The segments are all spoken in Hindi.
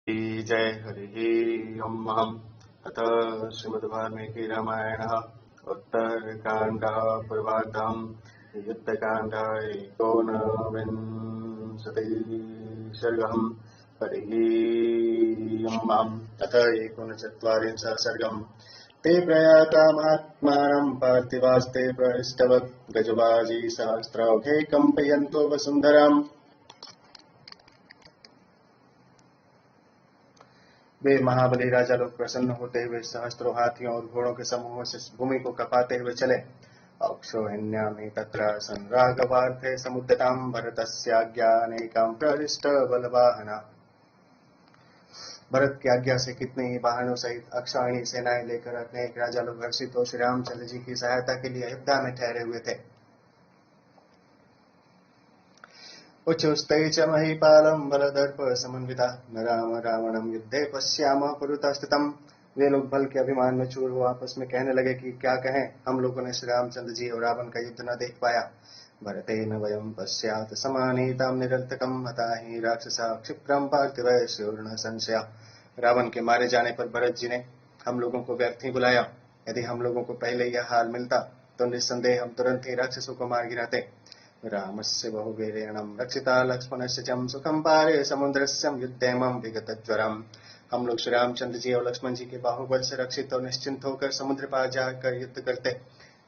जय हरि ओम। अथ श्रीमद्वाल्मीकि रामायणः उत्तरकाण्डः पूर्वार्धम् युद्धकाण्ड एकोनविंशतिः सर्गम्। हरिः ओम्। अथ एकोनचत्वारिंशः सर्गम्। ते प्रयाता महात्मानं पार्थिवास्ते प्रहिष्टवत् गजबाजी सहस्रौघे कम्पयन्तो वसुन्धराम्। वे महाबली राजा लोग प्रसन्न होते हुए सहस्त्रों हाथियों और घोड़ों के समूहों से भूमि को कपाते हुए चले। अक्षोहिण्यामि तत्र संरागवार्थे समुद्यतां भरतस्याज्ञानेकां प्रहृष्ट बलवाहना। भरत की आज्ञा से कितने ही वाहनों सहित अक्षौहिणी सेनाएं लेकर अनेक राजा लोग हर्षित हो श्री रामचंद्र जी की सहायता के लिए अयोध्या में ठहरे हुए थे। उच्चुस्ते च महीपालं बलदर्प समन्विता न राम रावणं युद्धे पश्यामः पुरतः स्थितम्। वे लोग बल के अभिमान में चूर हो आपस में कहने लगे कि क्या कहें, हम लोगों ने श्री रामचंद्र जी और रावण का युद्ध न देख पाया। भरतेन वयं पश्यात समानीतां निरर्थकं हता हि राक्षसा क्षिप्रं पार्थिवः स्युर्न संशय। रावण के मारे जाने पर भरत जी ने हम लोगों को व्यर्थ ही बुलाया। यदि हम लोगों को पहले यह हाल मिलता तो निस्संदेह हम तुरंत ही राक्षसों को मार गिराते। रामस्य बहुवीर्येण रक्षिता लक्ष्मणस्य च सुखं पारे समुद्रस्य युद्धेमं विगतज्वरम्। हम लोग श्री रामचंद्र जी और लक्ष्मण जी के बाहुबल से रक्षित और निश्चिंत होकर समुद्र पार जाकर युद्ध करते।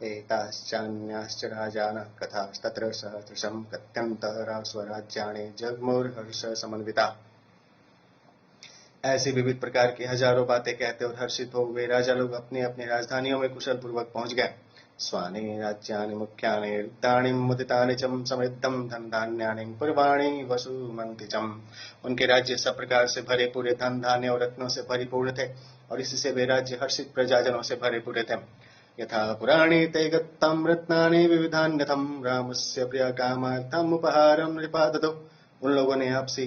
एताश्चान्याश्च राजानः कथास्तत्र सहस्रशं कथ्यन्तः स्वराज्यानि जग्मुर्हर्ष समन्विता। ऐसी विविध प्रकार की हजारों बातें कहते और हर्षित हो वे राजा लोग अपनी अपनी राजधानियों में कुशल पूर्वक पहुंच गए। स्वानि राज्यानि मुख्यानि युद्धानि मुदितानि च समृद्धं धन धान्यानि पूर्वाणि वसुमन्ति च। उनके राज्य सब प्रकार से भरे पूरे धन धान्य और रत्नों से परिपूर्ण थे और इससे वे राज्य हर्षित प्रजाजनों से भरे पूरे थे। यथा पुराणे ते गत्तं रत्नानि विविधान्यथं रामस्य प्रिय कामार्थम् उपहारं नृपाददौ। उन लोगों ने आपसी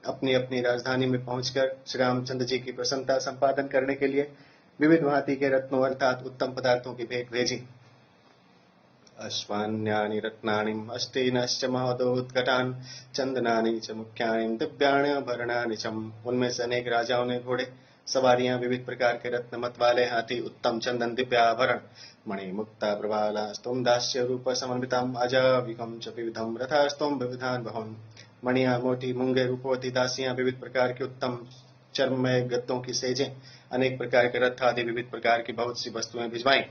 अपनी अपनी राजधानी में पहुंचकर श्री रामचंद्र जी की प्रसन्नता संपादन करने के लिए विविध भांति के रत्नों अर्थात उत्तम पदार्थों की भेंट भेजी। अश्वान्यानि रत्नानि अस्तीनश्च महोदोत्कटान् चंदनानि च मुख्यानि दिव्याण्यभरणानि च। उनमें से अनेक राजाओं ने घोड़े सवारियां विविध प्रकार के रत्न मत वाले हाथी उत्तम चंदन दिव्याभरण मणि मुक्ता प्रभालास्तुम दास्य रूप समन्विताम अजाविकम च विविधम रथास्तुम विविधान बहून्। मणियां मोटी मूंगे रूपवती दासियां विविध प्रकार के उत्तम चर्ममय गद्दों की सेजें अनेक प्रकार के रथ आदि विविध प्रकार की बहुत सी वस्तुएं भिजवाई।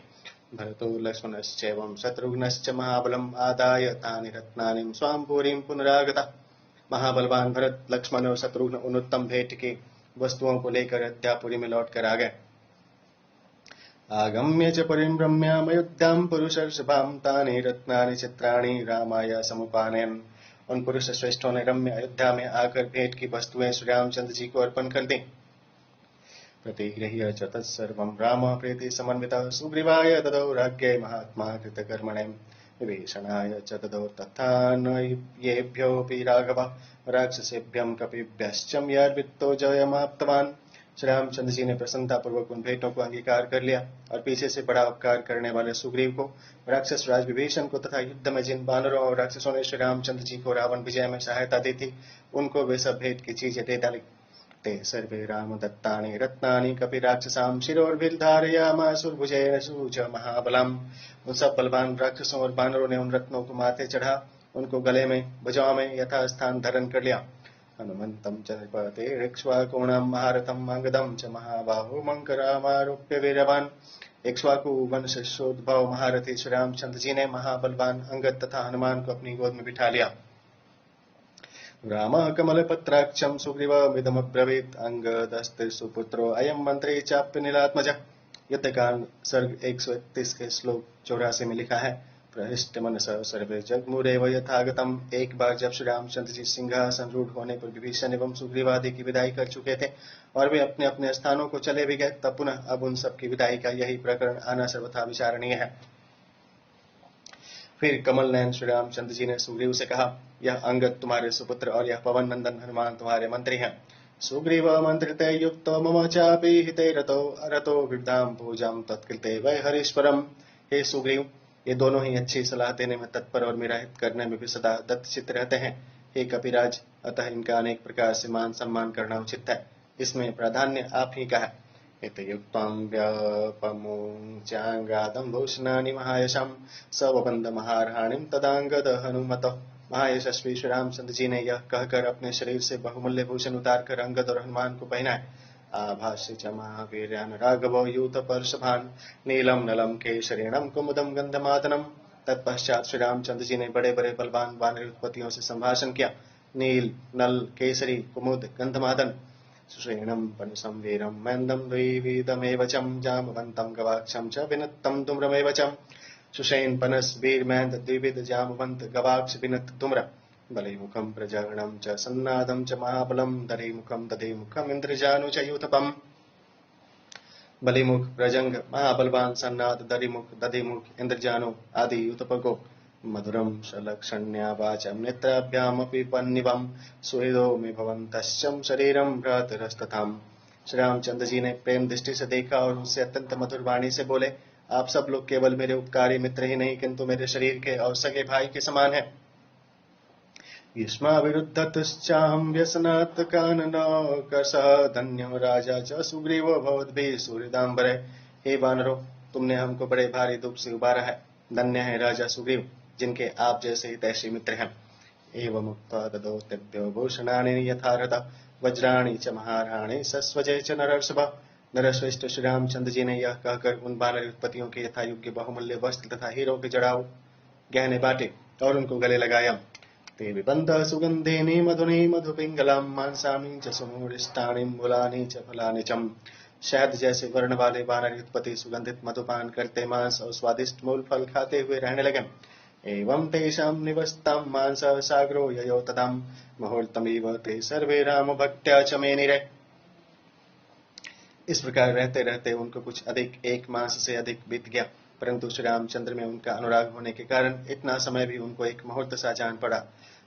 भरतो लक्ष्मणश्चैवं शत्रुघ्नश्च महाबलम् आदाय तानि रत्नानि स्वां पुरीं पुनरागता। महाबलवान भरत लक्ष्मण और शत्रुघ्न उन उत्तम भेंट की वस्तुओं को लेकर अयोध्यापुरी में लौट कर आ गए। आगम्य च पुरीं रम्यामयोध्यां पुरुषर्षभां तानि रत्नानि चित्राणि रामाय समुपानयन्। उन पुरुष श्रेष्ठों ने रम्य अयोध्या में आकर भेंट की वस्तुएं श्री रामचंद्र जी को अर्पण कर दी। प्रतिगृह्य च तत्सर्वं रामः प्रीति समन्वितः सुग्रीवाय ददौ राज्ञे महात्मा कृतकर्मणे विभीषणाय च ददौ तथा न येभ्योऽपि राघवः राक्षसेभ्यं कपिभ्यश्च यद्वित्तो जयमाप्तवान्। श्री रामचंद्र जी ने प्रसन्नता पूर्वक उन भेंटों को अंगीकार कर लिया और पीछे से बड़ा उपकार करने वाले सुग्रीव को, राक्षस राज विभीषण को तथा युद्ध में जिन बानरों और राक्षसों ने श्री रामचंद्र जी को रावण विजय में सहायता दी थी उनको वे सब भेंट की चीजें दे डाली। ते सर्वे राम दत्तानि रत्नानि कपिराक्षसां शिरोर्भिर्धारयामासुर्भुजेन सूच महाबलम्। उन सब बलवान राक्षसों और बानरों ने उन रत्नों को माथे चढ़ा उनको गले में भुजाओं में यथास्थान धारण कर लिया। हनुमन्तं च नृपते इक्ष्वाकुणं महारथं अंगदं च महाबाहु मंकरामारोप्य वीरवान्। इक्ष्वाकु वंशोद्भव महारथी श्री रामचंद्र जी ने महाबलवान अंगद तथा हनुमान को अपनी गोद में बिठा लिया। रामः कमलपत्राक्षं सुग्रीवमिदमब्रवीत् अंगदस्ते सुपुत्रो अयं मंत्री चाप्य नीलात्मजः। युद्धकांड सर्ग 131 के श्लोक 84 में लिखा है, प्रहृष्ट मनसः सर्वे जगमुरेव यथागतम्। एक बार जब श्री रामचंद्र जी सिंहासन रूढ़ होने पर विभीषण एवं सुग्रीव आदि की विदाई कर चुके थे और वे अपने अपने स्थानों को चले भी गए, तब पुनः अब उन सब की विदाई का यही प्रकरण आना सर्वथा विचारणीय है। फिर कमल नयन श्री रामचंद्र जी ने सुग्रीव से कहा, यह अंगद तुम्हारे सुपुत्र और यह पवन नंदन हनुमान तुम्हारे मंत्री हैं। सुग्रीव मंत्रिते युक्तो मम चापि हिते रतो विद्यां पूजां तत्कृते वै हरीश्वरम्। हे सुग्रीव, ये दोनों ही अच्छी सलाह देने में तत्पर और मेरा हित करने में भी सदा दत्तचित्त रहते हैं। हे कपिराज, अतः इनका अनेक प्रकार से मान सम्मान करना उचित है। इसमें प्राधान्य आप ही का है। इत युक्तं व्यपमुञ्चाङ्गादं भूषणानि महायशं सवबंध महारहाणिम तदांगद हनुमत। महायशस्वी श्री रामचंद्र जी ने यह कहकर अपने शरीर से बहुमूल्य भूषण उतार कर अंगद और हनुमान को पहनाए। आभाष्य च महावीर्यान् राघवो यूथ पर्षभान् नीलम नलम केशरीणम कुमुदम गंधमादनम। तत्पश्चात श्री रामचंद्र जी ने बड़े बड़े बलवान वानर उत्पत्तियों से संभाषण किया। नील, नल, केसरी, कुमुद, गंधमादन, श्रेणम पनुसं वीरम मैन्दम द्विविधमेव चं जामवन्तं गवाक्षं च विनत्तं धूम्रमेव चं। सुषेण, पनस, वीर, मैंद, द्विविध, जामवंत, गवाक्ष, विनत, धूम्र। बलिमुखं प्रजघनं च सन्नादं च महाबलं दधिमुखं दधिमुखम् इन्द्रजानु च यूथपम्। बलिमुख, प्रजंग, महाबलवान, सन्नाद, दधिमुख, इंद्रजानु आदि यूथप को मधुरं सलक्षण्या वाचं नेत्राभ्यामपि पन्निवं सुहृदो मे भवन्तश्चं शरीरं भ्रातरस्तथाम्। श्री रामचंद्र जी ने प्रेम दृष्टि से देखा और उससे अत्यंत मधुर वाणी से बोले, आप सब लोग केवल मेरे उपकारी मित्र ही नहीं किंतु मेरे शरीर के और सगे भाई के समान हैं। युष्माविरुद्धतश्चाहं व्यसनात् काननकर्षः धन्यं राजा च सुग्रीवो भवद्भिः सुहृदाम्बरे। हे वानरों, तुमने हमको बड़े भारी दुख से उबारा है। धन्य है राजा सुग्रीव, जिनके आप जैसे हितैषी मित्र हैं। एवं उक्त्वा ददौ तेभ्यो भूषणानि यथारथ वज्राणि च महारहाणि सस्वजे च नरर्षभ। नरश्रेष्ठ श्री रामचंद्र जी ने यह कहकर उन वानर उत्पत्तियों के यथा योग्य बहुमूल्य वस्त्र तथा हीरो के जड़ाऊ गहने बांटे और उनको गले लगाया। ते विबन्ध सुगंधेनि मधुनि मधुपिंगलम मांसानि च सुमूढ़िष्टानि मूलानि च फलानि च। शहद जैसे वर्ण वाले वानर उत्पत्ति सुगंधित मधुपान करते मांस और स्वादिष्ट मूल फल खाते हुए रहने लगे। एवं तेषां निवस्तां मांस सागरो ययो तदाम मुहूर्तमिव ते सर्वे राम भक्त्या च मेनिरे। इस प्रकार रहते रहते उनको कुछ अधिक एक मास से अधिक बीत गया, परंतु श्री रामचंद्र में उनका अनुराग होने के कारण इतना समय भी उनको एक मुहूर्त सा जान पड़ा।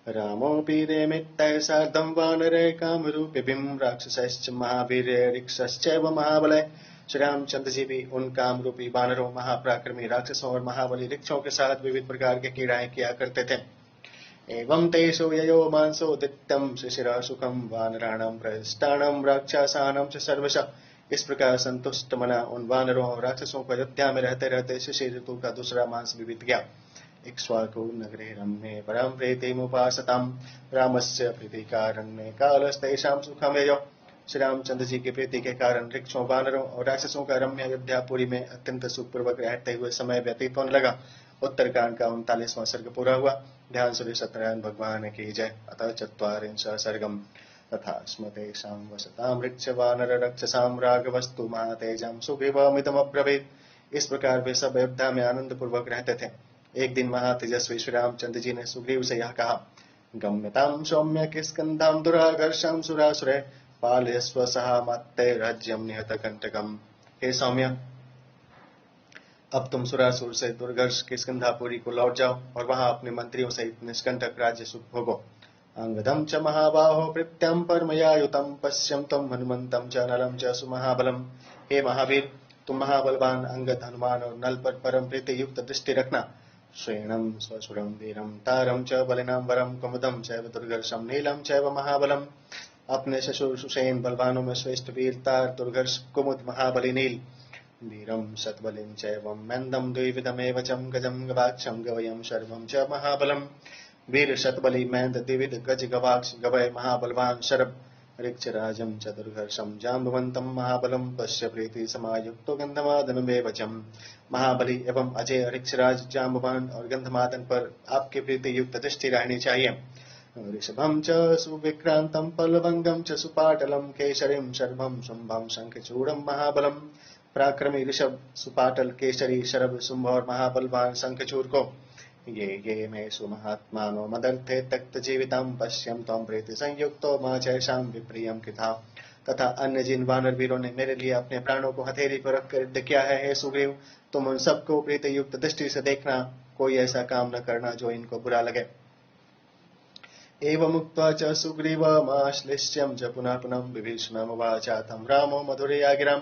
रामोऽपि रेमित्तैः सार्धं वानरैः कामरूपिभिः राक्षसैश्च महावीर्यैः ऋक्षश्चैव महाबलैः। श्री रामचंद्र जी भी उन काम रूपी वानरों, महापराक्रमी राक्षसों और महाबली ऋक्षों के साथ विविध प्रकार के क्रीड़ाएं किया करते थे। एवं तेषु ययो मांसोदित्यं शिशिरः सुखं वानराणां प्रहिष्टानां राक्षसानां च सर्वशः। इस प्रकार संतुष्ट मना उन वानरों और राक्षसों को अयोध्या में रहते रहते शिशिर ऋतु का दूसरा मास भी बीत गया। इक्ष्वाकु नगरे रम्ये परं प्रीतिमुपासतां रामस्य प्रीतिकारण्ये कालस्तेषां सुखमेयो। श्री रामचंद्र जी की प्रीति के कारण ऋक्षों, वानरों और राक्षसों का रम्य अयोध्यापुरी में अत्यंत सुखपूर्वक रहते हुए समय व्यतीत होने लगा। उत्तरकांड का 39वां सर्ग पूरा हुआ। ध्यान सूर्य सत्यनारायण भगवान की जय। अतः 44 सर्गम तथा स्मतेषां वसतां ऋक्ष वानर रक्षसां राघवस्तु महातेजां सुग्रीवमिदमब्रवीत्। इस प्रकार वे सब अयोध्या में आनंद पूर्वक रहते थे। एक दिन महातेजस्वी श्री रामचंद्र जी ने सुग्रीव से यह कहा, गम्यतां सौम्य किष्किन्धां दुराधर्षां सुरासुरे पालयस्व सहामात्ते राज्यं निहतकंटकम्। हे सौम्य, अब तुम सुरासुर से दुर्धर्ष किष्किंधापुरी को लौट जाओ और वहां अपने मंत्रियों सहित निष्कंटक राज्य सुख भोगो। अंगदं च महाबाहो प्रीत्यां परमया युतं पश्यन्तं हनुमन्तं च नलं च सुमहाबलम्। हे महावीर, तुम महाबलवान अंगद, हनुमान और नल पर परम प्रीति युक्त दृष्टि रखना। श्रेणं स्वसुरं वीरं तारं च बलिनां वरं कुमुदं चैव दुर्धर्षं नीलं चैव महाबलम्। अपने ससुर सुषेण बलवानों में श्रेष्ठ वीर तार, दुर्धर्ष, कुमुद, महाबली नील, वीरं सत्बलिं चैवं मैन्दं द्विविधमेव चं गजं गवाक्षं गवयं शर्वं च महाबलम्। वीर, शतबली, मैंद, द्विविध, गज, गवाक्ष, गवय, महाबलवान, शरभ, ऋक्षराजं च दुर्धर्षं जाम्बवन्तं महाबलं पश्य प्रीति समायुक्तो गंधमादनमेव चं। महाबली एवं अजय ऋक्षराज, जाम्बवान और गंधमादन पर आपकी प्रीति युक्त दृष्टि रहनी चाहिए। ऋषभं च सुविक्रांतं पल्लवंगं च सुपाटलं केशरीं शर्भं शुंभं शंखचूड़ं महाबलम्। पराक्रमी ऋषभ, सुपाटल, केसरी, शरभ, शुंभ और महाबलवान शंखचूड़ को ये मे सुमहात्मानो मदर्थे तक्त जीवितं पश्यं त्वं प्रीति संयुक्तो मा चैषां विप्रियं कृथा। तथा अन्य जिन वानर वीरों ने मेरे लिए अपने प्राणों को हथेली पर रखकर युद्ध किया है, हे सुग्रीव, तुम उन सबको प्रीति युक्त दृष्टि से देखना, कोई ऐसा काम न करना जो इनको बुरा लगे। एवमुक्त्वा च सुग्रीवमाश्लिष्यं च पुनः पुनः विभीषणमुवाचातं रामो मधुरया गिरम्।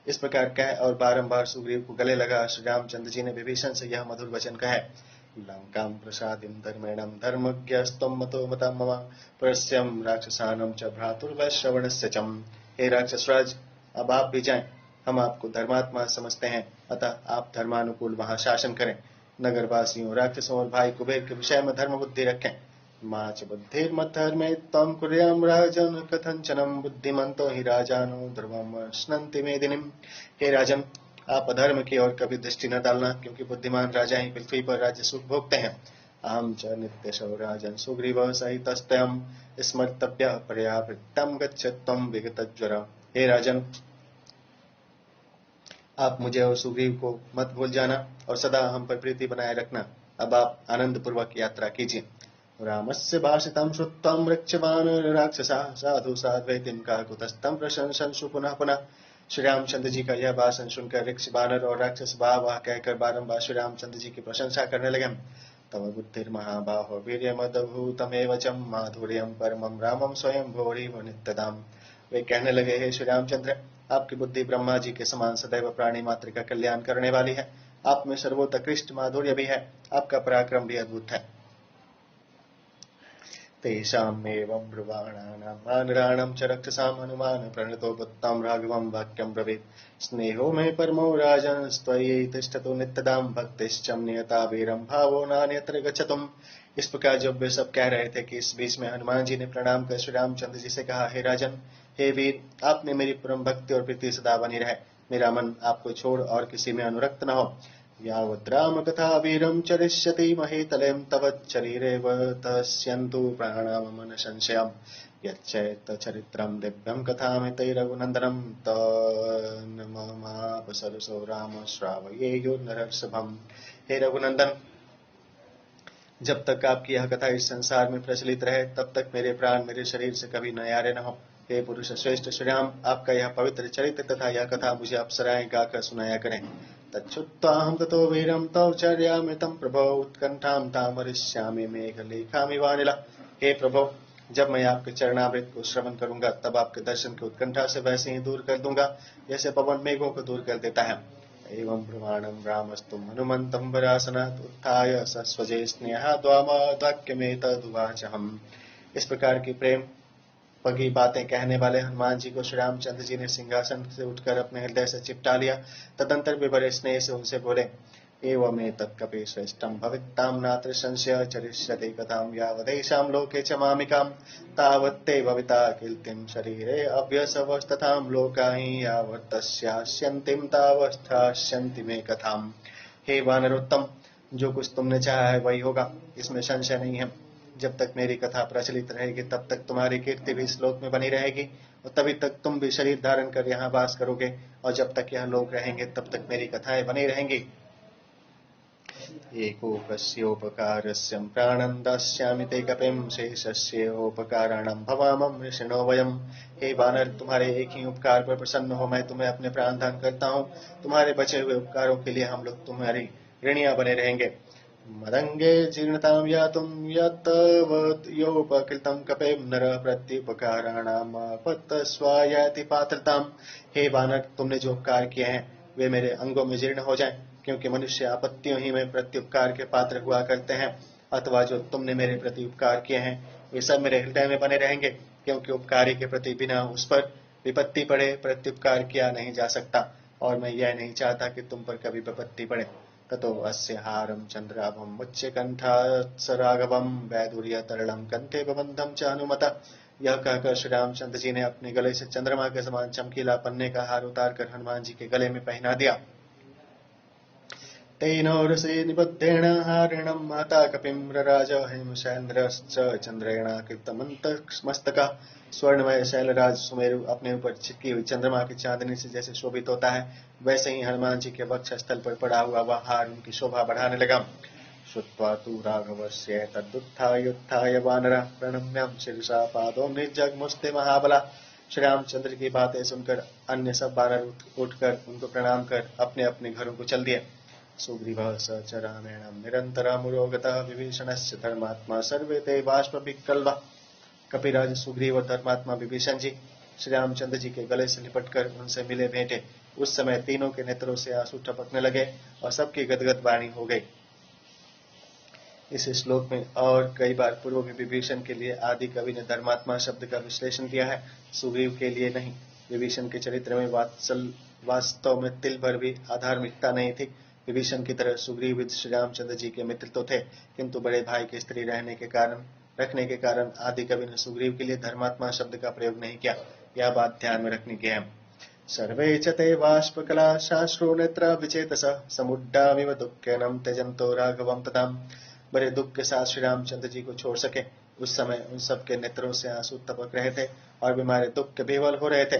इस प्रकार कह और बारंबार सुग्रीव को गले लगा श्री रामचंद्र जी ने विभीषण से यह मधुर वचन कहे। लंकां प्रसादिं धर्मेणं धर्मज्ञस्त्वं मतो मतं मम प्रस्यं राक्षसानं च भ्रातुर्वैश्रवणस्य च। हे राक्षसराज, अब आप भी जाएं, हम आपको धर्मात्मा समझते हैं, अतः आप धर्मानुकूल वहां शासन करें। नगरवासियों, राक्षसों और भाई कुबेर के विषय में धर्म बुद्धि रखें। मां च बुद्धिर्मद्धर्मे त्वं कुर्यां राजन कथंचनम बुद्धिमंतो हि राजानो ध्रुवम स्नन्ति मेदिनीम। हे राजन, आप अधर्म की ओर कभी दृष्टि न डालना, क्योंकि बुद्धिमान राजा ही पृथ्वी पर राज्य सुख भोगते हैं। अहम च नित्यशो राजन सुग्रीव सहितस्त्वं स्मर्तव्य पर्यावृत्तं गच्छत्वं विगतज्वर। हे राजन, आप मुझे और सुग्रीव को मत भूल जाना और सदा हम पर प्रीति बनाए रखना। अब आप आनंद पूर्वक यात्रा कीजिए। रामस्य भाषितं श्रुत्वं रक्षवान राक्षसा साधु साध्वैतिम का कुतस्तं प्रशंसन्सु पुनः पुनः। श्री रामचंद्र जी का यह भाषण सुनकर ऋक्ष बानर और राक्षस वाह वाह कहकर बारंबार श्री रामचंद्र जी की प्रशंसा करने लगे। तव बुद्धिर्महाबाहो वीर्यमदभूतमेव च माधुर्यं परमं रामं स्वयं भोरिव नित्यदाम। वे कहने लगे, हे श्री रामचंद्र, आपकी बुद्धि ब्रह्मा जी के समान सदैव प्राणी मात्र का कल्याण करने वाली है। आप में सर्वोत्कृष्ट माधुर्य भी है, आपका पराक्रम भी अद्भुत है। तेषामेवं ब्रुवाणानां मानराणां च रक्षसां हनुमान् प्रणतो बुद्धां राघवं वाक्यं ब्रवीत्। स्नेहो मे परमो राजन् त्वयि तिष्ठतो नित्यदां भक्तिश्च नियता वीरं भावो नान्यत्र गच्छतुम्। इस प्रकार जब वे सब कह रहे थे कि इस बीच में हनुमान जी ने प्रणाम कर श्री रामचंद्र जी से कहा, हे राजन, हे वीर, आप में मेरी परम भक्ति और प्रीति सदा बनी रहे। मेरा मन आपको छोड़ और किसी में अनुरक्त न हो। यावत् राम कथा वीरं चरिष्यति महीतलें तवच्चरीरेव तस्यन्तु प्राणां मन संशयम्। यच्चैत चरित्रं दिव्यं कथामितै रघुनन्दनं तन्ममापसरसो राम श्रावयेयुः नरर्षभम्। हे रघुनंदन, जब तक आपकी यह कथा इस संसार में प्रचलित रहे, तब तक मेरे प्राण मेरे शरीर से कभी नयारे न हो। हे पुरुष श्रेष्ठ श्री राम, आपका यह पवित्र चरित्र तथा यह कथा मुझे अप्सराएं गाकर सुनाया करें। तच्छ्रुत्वाहं ततो वीरं तव चर्यामृतं प्रभो उत्कंठां तामरिष्यामि मेघलेखामिवानिला। हे प्रभो, जब मैं आपके चरणामृत को श्रवण करूंगा, तब आपके दर्शन की उत्कंठा से वैसे ही दूर कर दूंगा जैसे पवन मेघों को दूर कर देता है। एवं ब्रुवाणं रामस्तु हनुमन्तं वरासनात् उत्थाय सस्वजे स्नेहाद्वाक्यमेतदुवाचहम्। इस प्रकार की प्रेम पगी बातें कहने वाले हनुमान जी को श्री रामचंद्र जी ने सिंहासन से उठकर अपने हृदय से चिपटा लिया। तदंतर भी बड़े स्नेह से उनसे बोले, एवमेतत् कपि श्रेष्ठं भवितां नात्र संशय चरिष्यति कथां यावदेषां लोके च मामिकां तावत्ते भविता कीर्तिं शरीरे अभ्यसवस्तथां लोकाहि यावत्तस्यास्यन्तिं तावस्थास्यन्ति मे कथां। हे वानरोत्तम, जो कुछ तुमने चाहा है वही होगा, इसमें संशय नहीं है। जब तक मेरी कथा प्रचलित रहेगी, तब तक तुम्हारी कीर्ति भी इस लोक में बनी रहेगी और तभी तक तुम भी शरीर धारण कर यहाँ वास करोगे, और जब तक यह लोग रहेंगे तब तक मेरी कथाएं बनी रहेंगी। एकोपस्योपकारस्य प्राणं दास्यामि ते कपिं शेषस्योपकाराणं भवामं ऋषिणो वयम्। हे वानर, तुम्हारे एक ही उपकार पर प्रसन्न हो मैं तुम्हें अपने प्राण दान करता हूँ। तुम्हारे बचे हुए उपकारों के लिए हम लोग तुम्हारी ऋणिया बने रहेंगे। मदंगे जीर्णतां यातुं यत्तवयोपकृतं कपें नरः प्रत्युपकाराणामपत्तस्वायति पात्रताम्। हे वानर, तुमने जो उपकार किए हैं वे मेरे अंगों में जीर्ण हो जाएं, क्योंकि मनुष्य आपत्तियों ही में प्रत्युपकार के पात्र हुआ करते हैं। अथवा जो तुमने मेरे प्रति उपकार किए हैं वे सब मेरे हृदय में बने रहेंगे, क्योंकि उपकारी के प्रति बिना उस पर विपत्ति पड़े प्रत्युपकार किया नहीं जा सकता, और मैं यह नहीं चाहता कि तुम पर कभी विपत्ति पड़े। ततो अस्य हारं चंद्राभं मुच्य कंठात्स राघवं वैदुर्य तरलम कंठे बबंधम च हनुमता। यह कहकर श्री रामचंद्र जी ने अपने गले से चंद्रमा के समान चमकीला पन्ने का हार उतारकर हनुमान जी के गले में पहना दिया। तेनोरसे निबद्धेन हारिणं माता कपिम्रराज हेमशैलेन्द्रश्च चंद्रेणाकृतमस्तकः। स्वर्णमय शैलराज सुमेरु अपने ऊपर छिटकी हुई चंद्रमा की चांदनी से जैसे शोभित होता है, वैसे ही हनुमान जी के वक्ष स्थल पर पड़ा हुआ वह हार उनकी शोभा बढ़ाने लगा। श्रुत्वा तु राघवस्य तदुत्थाय वानरः प्रणम्यं शिरसा पादौ निजग्मुस्ते महाबला। श्री रामचंद्र की बातें सुनकर अन्य सब वानर उठकर उनको प्रणाम कर अपने अपने घरों को चल दिए। सुग्रीवः स च रामेण निरन्तरमुरोगतः विभीषणस्य धर्मात्मा सर्वे ते बाष्पविकल्वा। कपिराज सुग्रीव और धर्मात्मा विभीषण जी श्री रामचंद्र जी के गले से लिपटकर उनसे मिले भेंटे। उस समय तीनों के नेत्रों से आंसू टपकने लगे और सबकी गदगद वाणी हो गई। इस श्लोक में और कई बार पूर्व में विभीषण के लिए आदि कवि ने धर्मात्मा शब्द का विश्लेषण किया है, सुग्रीव के लिए नहीं। विभीषण के चरित्र में वास्तव में तिल भर भी अधार्मिकता नहीं थी। विभीषण की तरह सुग्रीव श्री रामचंद्र जी के मित्र तो थे, किंतु बड़े भाई की स्त्री रखने के कारण आदि कवि ने सुग्रीव के लिए धर्मात्मा शब्द का प्रयोग नहीं किया। यह बात ध्यान में रखनी की है। सर्वे च ते बाष्पकला शाश्रु नेत्र विचेतस समुड्डामिव दुःखेनम त्यजन्तो राघवम तदाम। बड़े दुख के साथ श्री रामचंद्र जी को छोड़ सके। उस समय उन सबके नेत्रों से आंसू टपक रहे थे और बीमारे दुख के विह्वल हो रहे थे।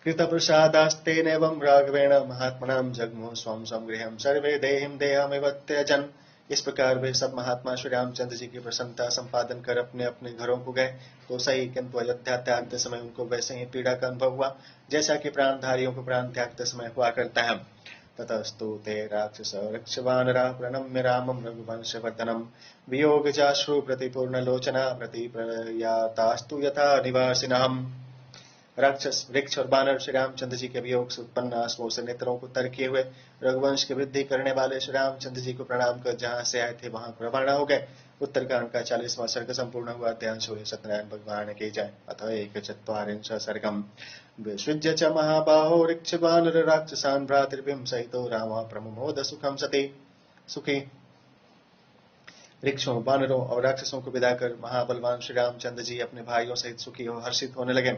कृतप्रसादास्तेनेवं राघवेण महात्मनां जग्मुः स्वं स्वं गृहं सर्वे देहिं देहमिव त्यजन्। इस प्रकार वे सब महात्मा श्री रामचंद्र जी की प्रसन्नता संपादन कर अपने अपने घरों को गए तो सही, किंतु अयोध्या त्यागते समय उनको वैसे ही पीड़ा का अनुभव हुआ जैसा कि प्राणधारियों को प्राण त्यागते समय हुआ करता है। ततस्तु ते राक्षस रक्षवानरा प्रणम्य रामं रघुवंशवर्धनम् वियोगजाश्रु प्रतिपूर्णलोचना प्रतिप्रयातास्तु यथा निवासिनः। राक्षस, वृक्ष और बानर श्री रामचंद्र जी के वियोग से उत्पन्न आंसुओं से नेत्रों को तर किए हुए रघुवंश की वृद्धि करने वाले श्री रामचंद्र जी को प्रणाम कर जहां से आए थे वहां रवाना हो गए। उत्तरकांड का 40वां सर्ग संपूर्ण हुआ। ध्यान सूर्य सत्यनारायण भगवान की जय। अथ 1चत्वारिंश सर्गम। विसृज्य च महाबाहो ऋक्ष वानर राक्षसान् भ्रातृभिः सहितो रामः प्रमुमोद सुखम सती। सुखी वृक्षों, वानरों और राक्षसों को विदा कर महाबलवान श्री रामचंद्र जी अपने भाइयों सहित सुखी और हर्षित होने लगे।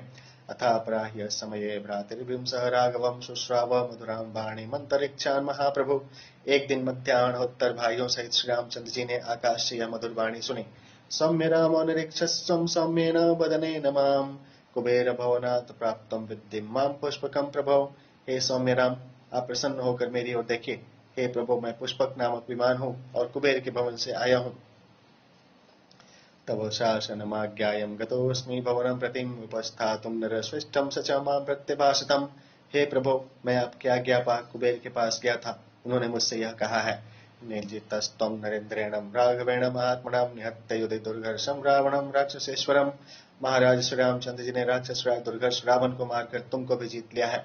अथाप्राह्य समये भ्रातृभिः सह राघवं शुश्राव मधुरां वाणीमन्तरिक्षान् महाप्रभु। एक दिन मध्याह्नोत्तर भाइयों सहित श्री रामचंद्र जी ने आकाश से यह मधुर वाणी सुनी। सौम्य रामो निरीक्षस्वं सौम्येन वदनेन माम् कुबेर भवनात् प्राप्तं विद्धिं मां पुष्पकं प्रभो। हे सौम्य राम, आप प्रसन्न होकर मेरी ओर देखिए। हे प्रभु, मैं पुष्पक नामक विमान हूँ और कुबेर के भवन से आया हूँ। तव शासनमाज्ञायं गतोऽस्मि भवनं प्रतिम उपस्थातुं नरश्रेष्ठं स च मां प्रत्यभाषितम्। हे प्रभु, मैं आपकी आज्ञा पा कुबेर के पास गया था। उन्होंने मुझसे यह कहा है, निर्जितस्त्वं नरेन्द्रेण राघवेण महात्मनां निहत्य युधि दुर्घर्षं रावणं राक्षसेश्वरम्। महाराज श्री रामचंद्र जी ने राक्षस दुर्घर्ष रावण को मारकर तुमको भी जीत लिया है।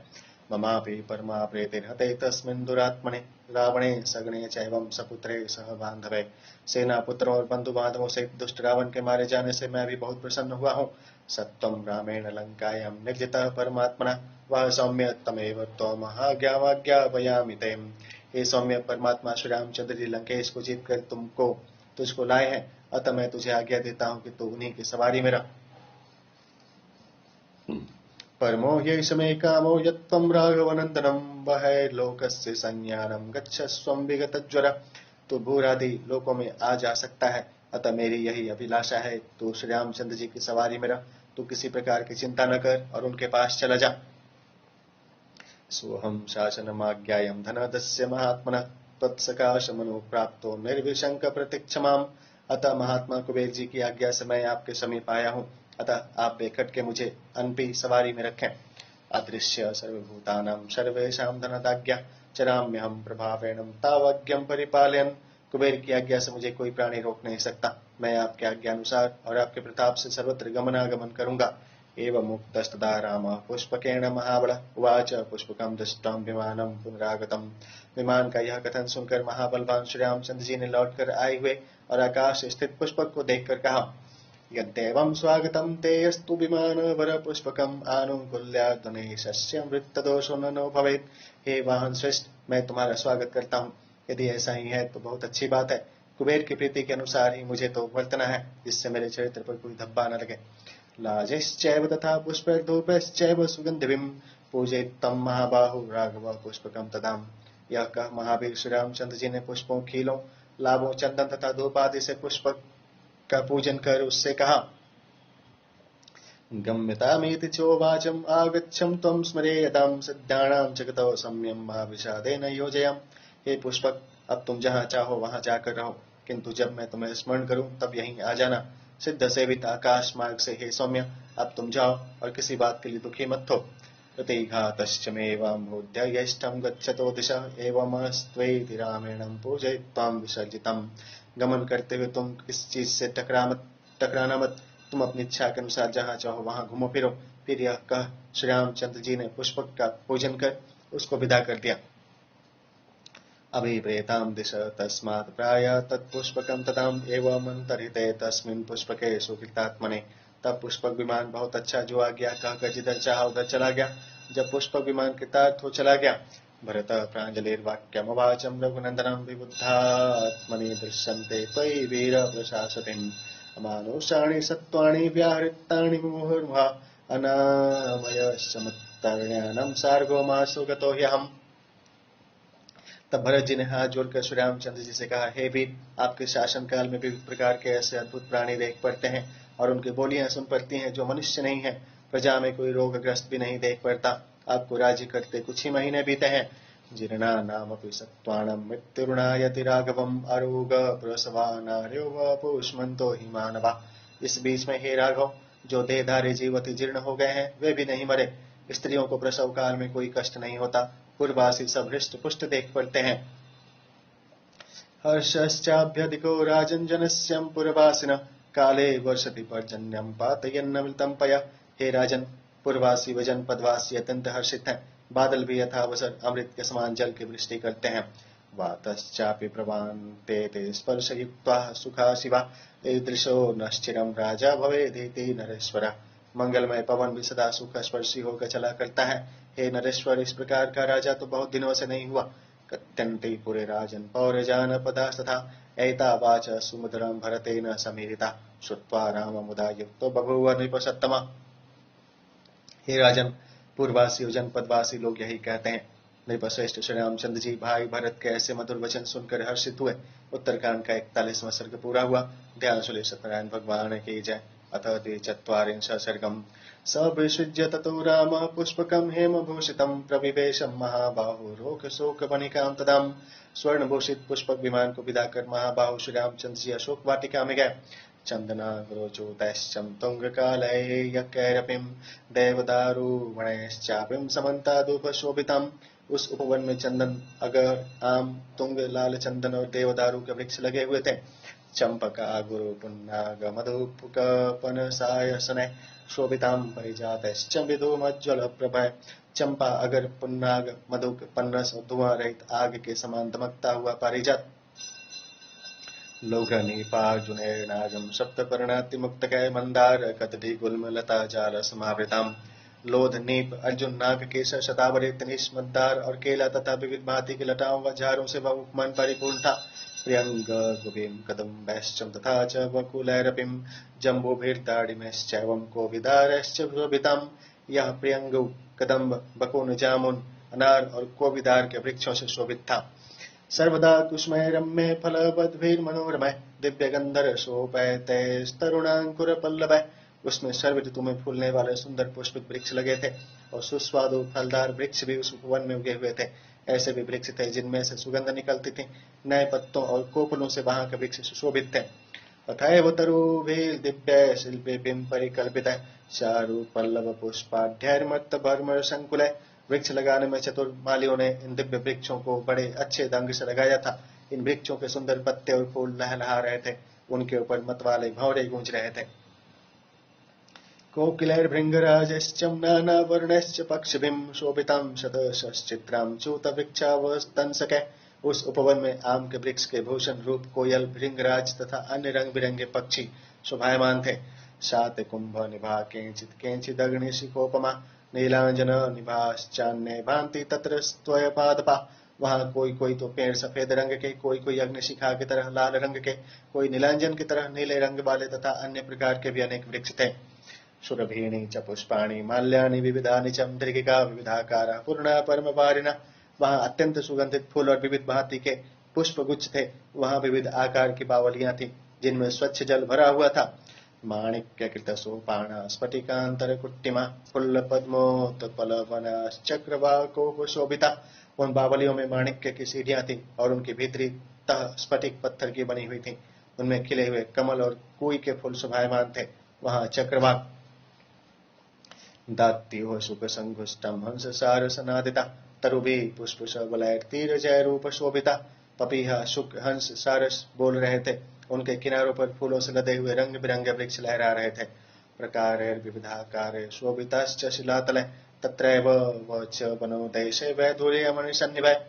ममापि परमा प्रेतिर्हते तस्मिन् दुरात्मने रावणे सगणे चैवं सपुत्रे सह बांधवे। सेना पुत्रों और बंधु बांधवों से दुष्ट रावण के मारे जाने से मैं भी बहुत प्रसन्न हुआ हूँ। सत्वं रामेण लंकायां निर्जितः परमात्मना वह सौम्य तमेव त्वमहाज्ञावाज्ञापयामि ते। हे सौम्य, परमात्मा श्री रामचंद्र जी लंकेश को जीत कर तुझको लाए हैं, अतः मैं तुझे आज्ञा देता हूँ कि तू उन्हीं की सवारी में रह। परमो ह्यैष मे कामो यत्त्वं राघवनन्दनं बहिर्लोकस्य संज्ञानं गच्छस्वं विगतज्वर। तू भूरादि लोकों में आ जा सकता है, अतः मेरी यही अभिलाषा है। तू श्री रामचंद्र जी की सवारी में रह। तू किसी प्रकार की चिंता न कर और उनके पास चला जा। सोहम शासनमाज्ञायं धनादस्य महात्मनः तत्सकाशमनो प्राप्तो निर्विशंक प्रतीक्षमाम्। अतः महात्मा कुबेर जी की आज्ञा से मैं आपके समीप आया हूँ, अतः आप बेखट के मुझे अनपी सवारी में रखें। अदृश्य सर्वभूतानां सर्वेषां धनदाज्ञा चराम्यहं प्रभावेण तावज्ञं परिपालयन्। कुबेर की आज्ञा से मुझे कोई प्राणी रोक नहीं सकता। मैं आपके आज्ञा अनुसार और आपके प्रताप से सर्वत्र गमनागमन करूंगा। एवं मुक्तस्तदा रामः पुष्पकेण महाबलः उवाच पुष्पकं दृष्ट्वा विमानं पुनरागतम्। विमान का यह कथन सुनकर महाबलवान श्री रामचंद्र जी ने लौटकर आए हुए और आकाश स्थित पुष्पक को देखकर कहा, यद्देवं स्वागतं ते अस्तु विमानवर पुष्पकम् आनुकूल्याद्वनेशस्य मृत्युदोषो न भवेत्। हे वाहन श्रेष्ठ, मैं तुम्हारा स्वागत करता हूँ। यदि ऐसा ही है तो बहुत अच्छी बात है। कुबेर की प्रीति के अनुसार ही मुझे तो वर्तना है, जिससे मेरे चरित्र पर कोई धब्बा न लगे। लाजश्चैव तथा पुष्पैर्धूपैश्चैव सुगन्धिभिः पूजयेत् तं महाबाहु राघव पुष्पकं तदाम्। यह कह महावीर श्री रामचंद्र जी ने पुष्पों, खीलों, लाभों, चंदन तथा धूप आदि से पुष्पक का पूजन कर उससे कहा, गम्यतामेति चोवाचम् आगच्छं त्वं स्मरेयतां सिद्धाणां जगतो सम्यं मा विषादेन योजयाम। हे पुष्पक, अब तुम जहाँ चाहो वहाँ जाकर रहो, किंतु जब मैं तुम्हें स्मरण करूं तब यहीं आ जाना। सिद्ध सेवित आकाश मार्ग से हे सौम्य, अब तुम जाओ और किसी बात के लिए दुखी मत हो। प्रतिघातश्च मेवाम्भोध्य यष्टं गच्छतो दिशः एवमस्त्वेति रामेणं पूजयित्वां विसर्जितम्। गमन करते हुए तुम किस चीज से टकराना मत। तुम अपनी इच्छा के अनुसार जहाँ चाहो वहाँ घूमो फिरो। फिर यह कह श्री रामचंद्र जी ने पुष्पक का पूजन कर उसको विदा कर दिया। अभिप्रेतां दिश तस्मात् प्राय तत्पुष्पकं तताम् एवमन्तरिते तस्मिन् पुष्पके सुकृतात्मने तब पुष्पक विमान बहुत अच्छा जो आ गया कहकर जिधर चाहा उधर चला गया। जब पुष्पक विमान कृतार्थ हो चला गया, भरत प्राञ्जलिर्वाक्यमवाचं रघुनन्दनं विबुद्धात्मनि दृश्यन्ते त्वयि वीर प्रशासतिम् अमानुषाणि सत्त्वानि व्याहृतानि मुहुर्मुहुः अनामयश्चमत्तर्ण्यानं सार्गो मासो गतो ह्यहम्। तब भरत जी ने हाथ जोड़कर श्री रामचंद्र जी से कहा, हे वीर, आपके शासन काल में विविध प्रकार के ऐसे अद्भुत प्राणी देख पड़ते हैं और उनकी बोलियां सुन पड़ती हैं जो मनुष्य नहीं है। प्रजा में कोई रोगग्रस्त भी नहीं देख पड़ता। आपको राज्य करते कुछ ही महीने बीते हैं। जीर्णा नामपि सत्त्वानं मृत्युर्नायति राघवम् आरोग प्रसवानार्यो वपुष्मन्तो हि मानवा। इस बीच में हे राघव, जो देहधारी जीवति जीर्ण हो गए हैं वे भी नहीं मरे। स्त्रियों को प्रसव काल में कोई कष्ट नहीं होता। पूर्वासी सब हृष्ट पुष्ट देख पड़ते हैं। हर्षश्चाभ्यधिको राजन्जनस्यं पुरवासिन काले वर्षति पर्जन्यं पातयन्नमृतं पय। हे राजन, पूर्वासी व जनपदवासी अत्यंत हर्षित हैं। बादल भी यथावसर अमृत के समान जल की वृष्टि करते हैं। वातश्चापि प्रवान्ते ते स्पर्शयुक्ता सुखा शिवा ईदृशो नश्चिरं राजा भवेदिति नरेश्वर। मंगलमय पवन भी सदा सुख स्पर्शी होकर चला करता है। हे नरेश्वर, इस प्रकार का राजा तो बहुत दिनों से नहीं हुआ। कत्यन्ति पुरे राजन पौरजानपदा तथा एता वाच सुमधुरं भरतेन समीरिता श्रुत्वा राममुदा युक्तो बभूव नृपसत्तमा। हे राजन, पूर्ववासी और जनपदवासी लोग यही कहते हैं। नृपश्रेष्ठ श्री रामचंद्र जी भाई भरत के ऐसे मधुर वचन सुनकर हर्षित हुए। उत्तरकांड का 41वां सर्ग पूरा हुआ। ध्यान सुले सत्यनारायण भगवान की जय। अथ द्विचत्वारिंशः सर्गम्। स विसृज्य ततो रामः पुष्पकं हेमभूषितं प्रविवेशं महाबाहो रोगशोकवनिकां तदाम्। स्वर्णभूषित पुष्पक विमान को विदा कर महाबाहु श्री रामचंद्र जी अशोक वाटिका में गए। चन्दनाग्रोचोदैश्चं तुंगकालयैर्यकैरपिं देवदारुवनैश्चापिं समन्तादुपशोभितम्। उस उपवन में चंदन, अगर, आम, तुंग, लाल चंदन और देवदारू के वृक्ष लगे हुए थे। चंपका गुरु पुन्नाग मधुपुक पनसायसने शोभितां परिजातश्च विधूमज्ज्वल प्रभय। चंपा, अगर, पुन्नाग, मधुक, पन्नस और धुआं रहित आग के समान दमकता हुआ पारिजात। लौघनीपार्जुनैर्नागं सप्तपर्णातिमुक्तकै मंदार कदली गुल्म लता जाल समावृताम्। लोध, नीप, अर्जुन, नाग, केसर, शतावरी, तनिष, मंदार और केला तथा विविध भांति की लताओं व झारों से वह उपवन परिपूर्ण था। प्रियंग गुबिम कदम्बैश्च तथा च वकुलैरपिं जम्बूभिर्दाडिमैश्चैवं कोविदारैश्च शोभिताम्। यह प्रियंग, कदम्ब, बकुन, जामुन, अनार और कोविदार के वृक्षों से शोभित था। सर्वदा कुसुमय रम्य फलवद्भिर्मनोरमय दिव्य गंधर शोभैतैस्तरुणांकुर पल्लवै। उसमें सर्व ऋतु में फूलने वाले सुंदर पुष्पित वृक्ष लगे थे और सुस्वादु फलदार वृक्ष भी उस उपवन में उगे हुए थे। ऐसे भी वृक्ष थे जिनमें से सुगंध निकलती थी। नए पत्तों और कोपलों से वहां के वृक्ष सुशोभित थे। तथैव तरुभिर्दिव्य शिल्पेभिः परिकल्पितः चारु पल्लव पुष्पाढ्यैर्मत्तभर्मर संकुलः। वृक्ष लगाने में चतुर मालियों ने इन दिव्य वृक्षों को बड़े अच्छे ढंग से लगाया था। इन वृक्षों के सुंदर पत्ते और फूल लहलहा रहे थे। उनके ऊपर मतवाले भंवरे गूंज रहे थे। कोकिलैर्भृङ्गराजश्च नानावर्णैश्च पक्षिभिः शोभितां शतशश्चित्रां च्यूतवृक्षावस्तंसकै। उस उपवन में आम के वृक्ष के भूषण रूप कोयल, भृंगराज तथा अन्य रंग बिरंगे पक्षी शोभायमान थे। शात कुंभ निभा केंचित् केंचिदग्निशिखोपमा नीलांजन निभाश्चान्ये भान्ति तत्र स्वयपादपा। वहां कोई कोई तो पेड़ सफेद रंग के, कोई कोई अग्निशिखा की तरह लाल रंग के, कोई नीलांजन की तरह नीले रंग वाले तथा अन्य प्रकार के भी अनेक वृक्ष थे। सुरभीणी च पुष्पाणि माल्यानि विविधानि च मृगिका विविधाकारा पूर्णा परमपारिणा। वहां अत्यंत सुगंधित फूल और विविध भांति के पुष्प गुच्छ थे। वहां विविध आकार की बावलियां थी जिनमें स्वच्छ जल भरा हुआ था। माणिक्य कृत सोपाणा स्फटिकांतर कुट्टिमा फुल्ल पद्मोत्पलवनाश्चक्रवाको शोभिता। उन बावलियों में माणिक्य की सीढ़ियां थी और उनकी भीतरी तह स्फटिक पत्थर की बनी हुई थी। उनमें खिले हुए कमल और कुई के फूल शोभायमान थे। वहां चक्रवाक, दात्यो सुखसंघुष्टं हंस सारसनादिता तरुभि पुष्पशबलैर्तीरजैरूप शोभिता। पपीहा, शुक, हंस, सारस बोल रहे थे। उनके किनारों पर फूलों से लदे हुए रंग बिरंगे वृक्ष लहरा रहे थे। प्रकारैर्विविधाकारे शोभिताश्च शिलातले तत्रैव वच वनोदेशे वैधूर्यमणिसन्निभे।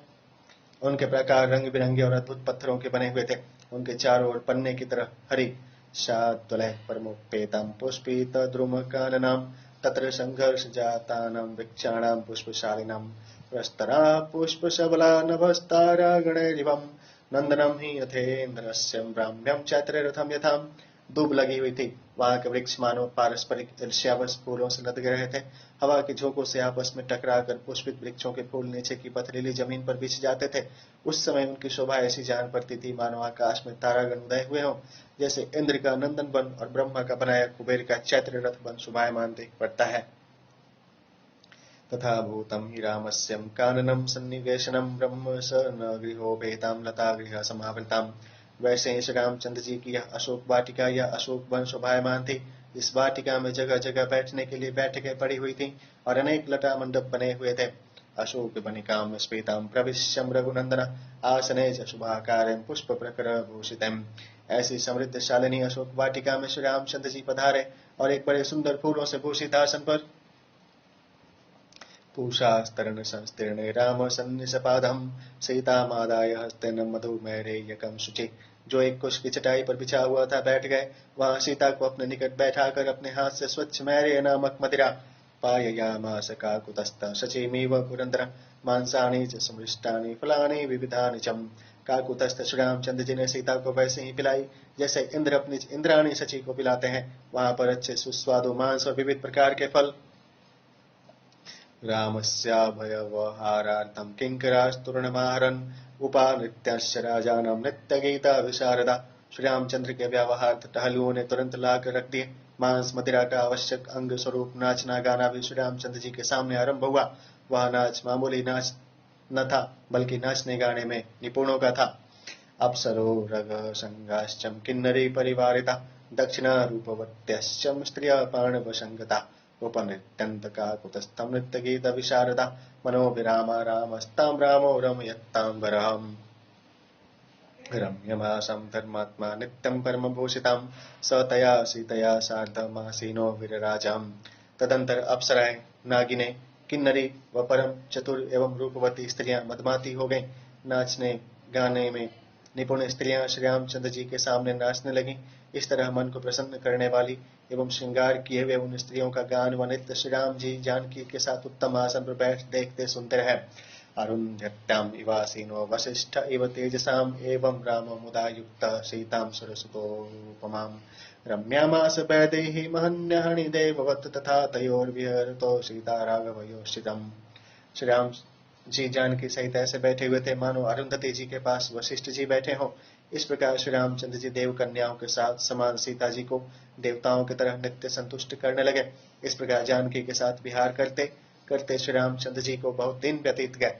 उनके प्रकार रंग बिरंगे और अद्भुत पत्थरों के बने हुए थे। उनके चारों ओर पन्ने की तरह हरी शाद्वलः परमोपेतां पुष्पितद्रुमकाननां तत्र सङ्घर्षजातानां वृक्षाणां पुष्पशालिनां प्रस्तरा पुष्पशबला नभस्तारागणैरिवं नंदनम ही यथेन्द्रस्य ब्राह्म्यम चैत्ररथम यथा। दूब लगी हुई थी। वहां के वृक्ष मानो पारस्परिक ईर्ष्यावश फूलों से लद रहे थे। हवा के झोंकों से आपस में टकराकर पुष्पित वृक्षों के फूल नीचे की पथरीली जमीन पर बिछ जाते थे। उस समय उनकी शोभा ऐसी जान पड़ती थी मानो आकाश में तारागण उदय हुए हों। जैसे इंद्र का नंदन वन और ब्रह्मा का बनाया कुबेर का चैत्र रथ वन शोभायमान देख पड़ता है। तथा भूतं हि रामस्यं काननं सन्निवेशनं ब्रह्म स न गृहोपेतां लता गृह समावृताम्। वैसे ही श्री रामचंद्र जी की यह अशोक वाटिका या अशोक वन शोभायमान थी। इस वाटिका में जगह जगह बैठने के लिए बैठकें पड़ी हुई थी और अनेक लता मंडप बने हुए थे। अशोक बनिकां स्फीतां प्रविश्यं रघुनंदन आसने च शुभाकारं पुष्प प्रकर भूषितम्। ऐसी समृद्ध शालिनी अशोक वाटिका में श्री रामचंद्र जी पधारे और एक बड़े सुंदर फूलों से भूषित आसन पर पूषास्तरण संस्तीर्णे राम सन्निसपादं सीतामादाय हस्तेन मधुमैरेयकं शुचि। जो एक कुश की चटाई पर बिछा हुआ था बैठ गए। वहां सीता को अपने निकट बैठाकर अपने हाथ से स्वच्छ मैरेय नामक मदिरा पाययामास काकुतस्थ शचीमिव पुरंदर मांसानि च समृष्टानि फलानि विविधानि च। काकुतस्थ श्री रामचंद्र जी ने सीता को वैसे ही पिलाई जैसे इंद्र अपनी इंद्राणी शची को पिलाते हैं। वहां पर अच्छे सुस्वादु मांस और विविध प्रकार के फल। रामस्याभयवहारार्थं किंकरास्तुर्णमाहरन् उपानृत्यश्च राजानं नित्यगीता विशारदा। श्री रामचंद्र के व्यवहार्थ टहलुओं ने तुरंत लाकर रख दिए। मांस मदिरा का आवश्यक अंग स्वरूप नाचना गाना भी श्री रामचंद्र जी के सामने आरंभ हुआ। वह नाच मामूली नाच न था बल्कि नाचने गाने में निपुणों का था। अप्सरो रग संगाश्चम किन्नरी परिवारिता दक्षिणा रूपवत्यश्चम स्त्रिया पाणवशंगता उपनृत्यंत काकुतस्थं नृत्य गीत विशारदा मनो विरामा रामस्तां रामो रमयत्तांबरम्। रम्यमासं धर्मात्मा नित्यं परमभूषितां स तया सीतया सार्धमासीनो विरराजाम्। तदंतर अप्सराएं, नागिनें, किन्नरी व परम चतुर एवं रूपवती स्त्रियां मदमाती हो गईं। नाचने गाने में निपुण स्त्रियां श्री रामचंद्र जी के सामने नाचने लगीं। इस तरह मन को प्रसन्न करने वाली एवं श्रृंगार किए हुए उन स्त्रियों का गान व नृत्य श्री राम जी जानकी के साथ उत्तम आसन पर बैठ देखते सुनते रहे। अरुन्धत्याम् इवासीनो वसिष्ठ इव तेजसाम् एवं राम मुदा युक्तः सीतां सुरसुतोपमाम्। रम्यामास वैदेही महन्यहनि देववत् तथा तयोर्विहरतो सीता राघवयोश्चितम्। श्री राम जी जानकी सहित ऐसे बैठे हुए थे मानो अरुंधति जी के पास वशिष्ठ जी बैठे हों। इस प्रकार श्री रामचंद्र जी देव कन्याओं के साथ समान सीता जी को देवताओं की तरह नित्य संतुष्ट करने लगे। इस प्रकार जानकी के साथ विहार करते करते श्री रामचंद्र जी को बहुत दिन व्यतीत गए।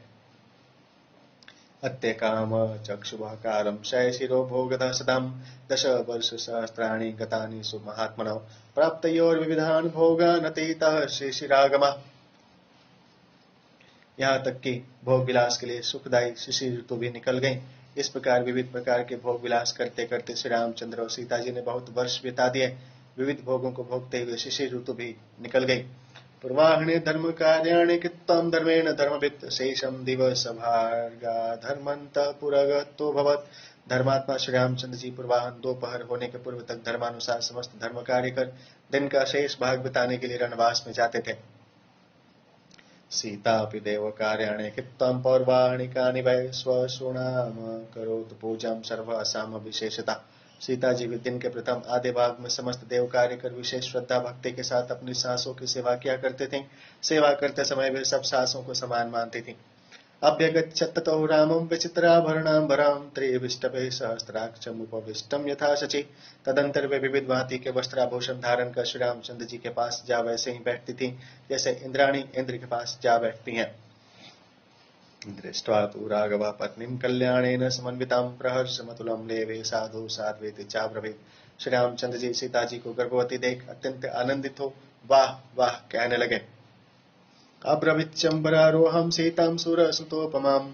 अत्य काम चक्षुः कालम शयशिरो भोगतः सदाम दश वर्ष सहस्राणि गतानि सुमहात्मनः प्राप्तयोर विविधान भोगान अतीतः शिशिरागमः। यहाँ तक कि भोग विलास के लिए सुखदायी शिशिर ऋतु भी निकल गई। इस प्रकार विविध प्रकार के भोग विलास करते करते श्री रामचंद्र और सीता जी ने बहुत वर्ष बिता दिए। विविध भोगों को भोगते हुए शिशिर ऋतु भी निकल गई। पूर्वाह्ने धर्म कार्याणि कृत्वं धर्मेण धर्मवित् शेषं दिवस भार्गा धर्मन्तः पुरगतो भवत्। धर्मात्मा श्री रामचंद्र जी पूर्वाहन दोपहर होने के पूर्व तक धर्मानुसार समस्त धर्म कार्य कर दिन का शेष भाग बिताने के लिए रणवास में जाते थे। सीतापि देव कार्याणि कृत्वं पौर्वाणिकानि वै स्वशूणाम करोतु पूजां सर्वासाम विशेषता। सीता जी भी दिन के प्रथम आधे भाग में समस्त देव कार्य कर विशेष श्रद्धा भक्ति के साथ अपनी सासों की सेवा किया करते थे। सेवा करते समय वे सब सासों को समान मानती थी। अभ्यगच्छत् ततो रामं विचित्राभरणाम्बरां त्रिविष्टभे सहस्राक्षमुपविष्टं यथा शचि। तदंतर वे विविध भांति के वस्त्राभूषण धारण कर श्री रामचंद्र जी के पास जा वैसे ही बैठती थी जैसे इंद्राणी इंद्र के पास जा बैठती हैं। दृष्ट्वा तु राघवः पत्नीं कल्याणेन समन्वितां प्रहर्षमतुलं लेवे साधु साध्वेति चाब्रवीत्। श्री रामचंद्र जी सीता जी को गर्भवती देख अत्यंत आनंदित हो वाह वाह कहने लगे। अब्रवीच्चम्बरारोहं सीतां सुरसुतोपमाम्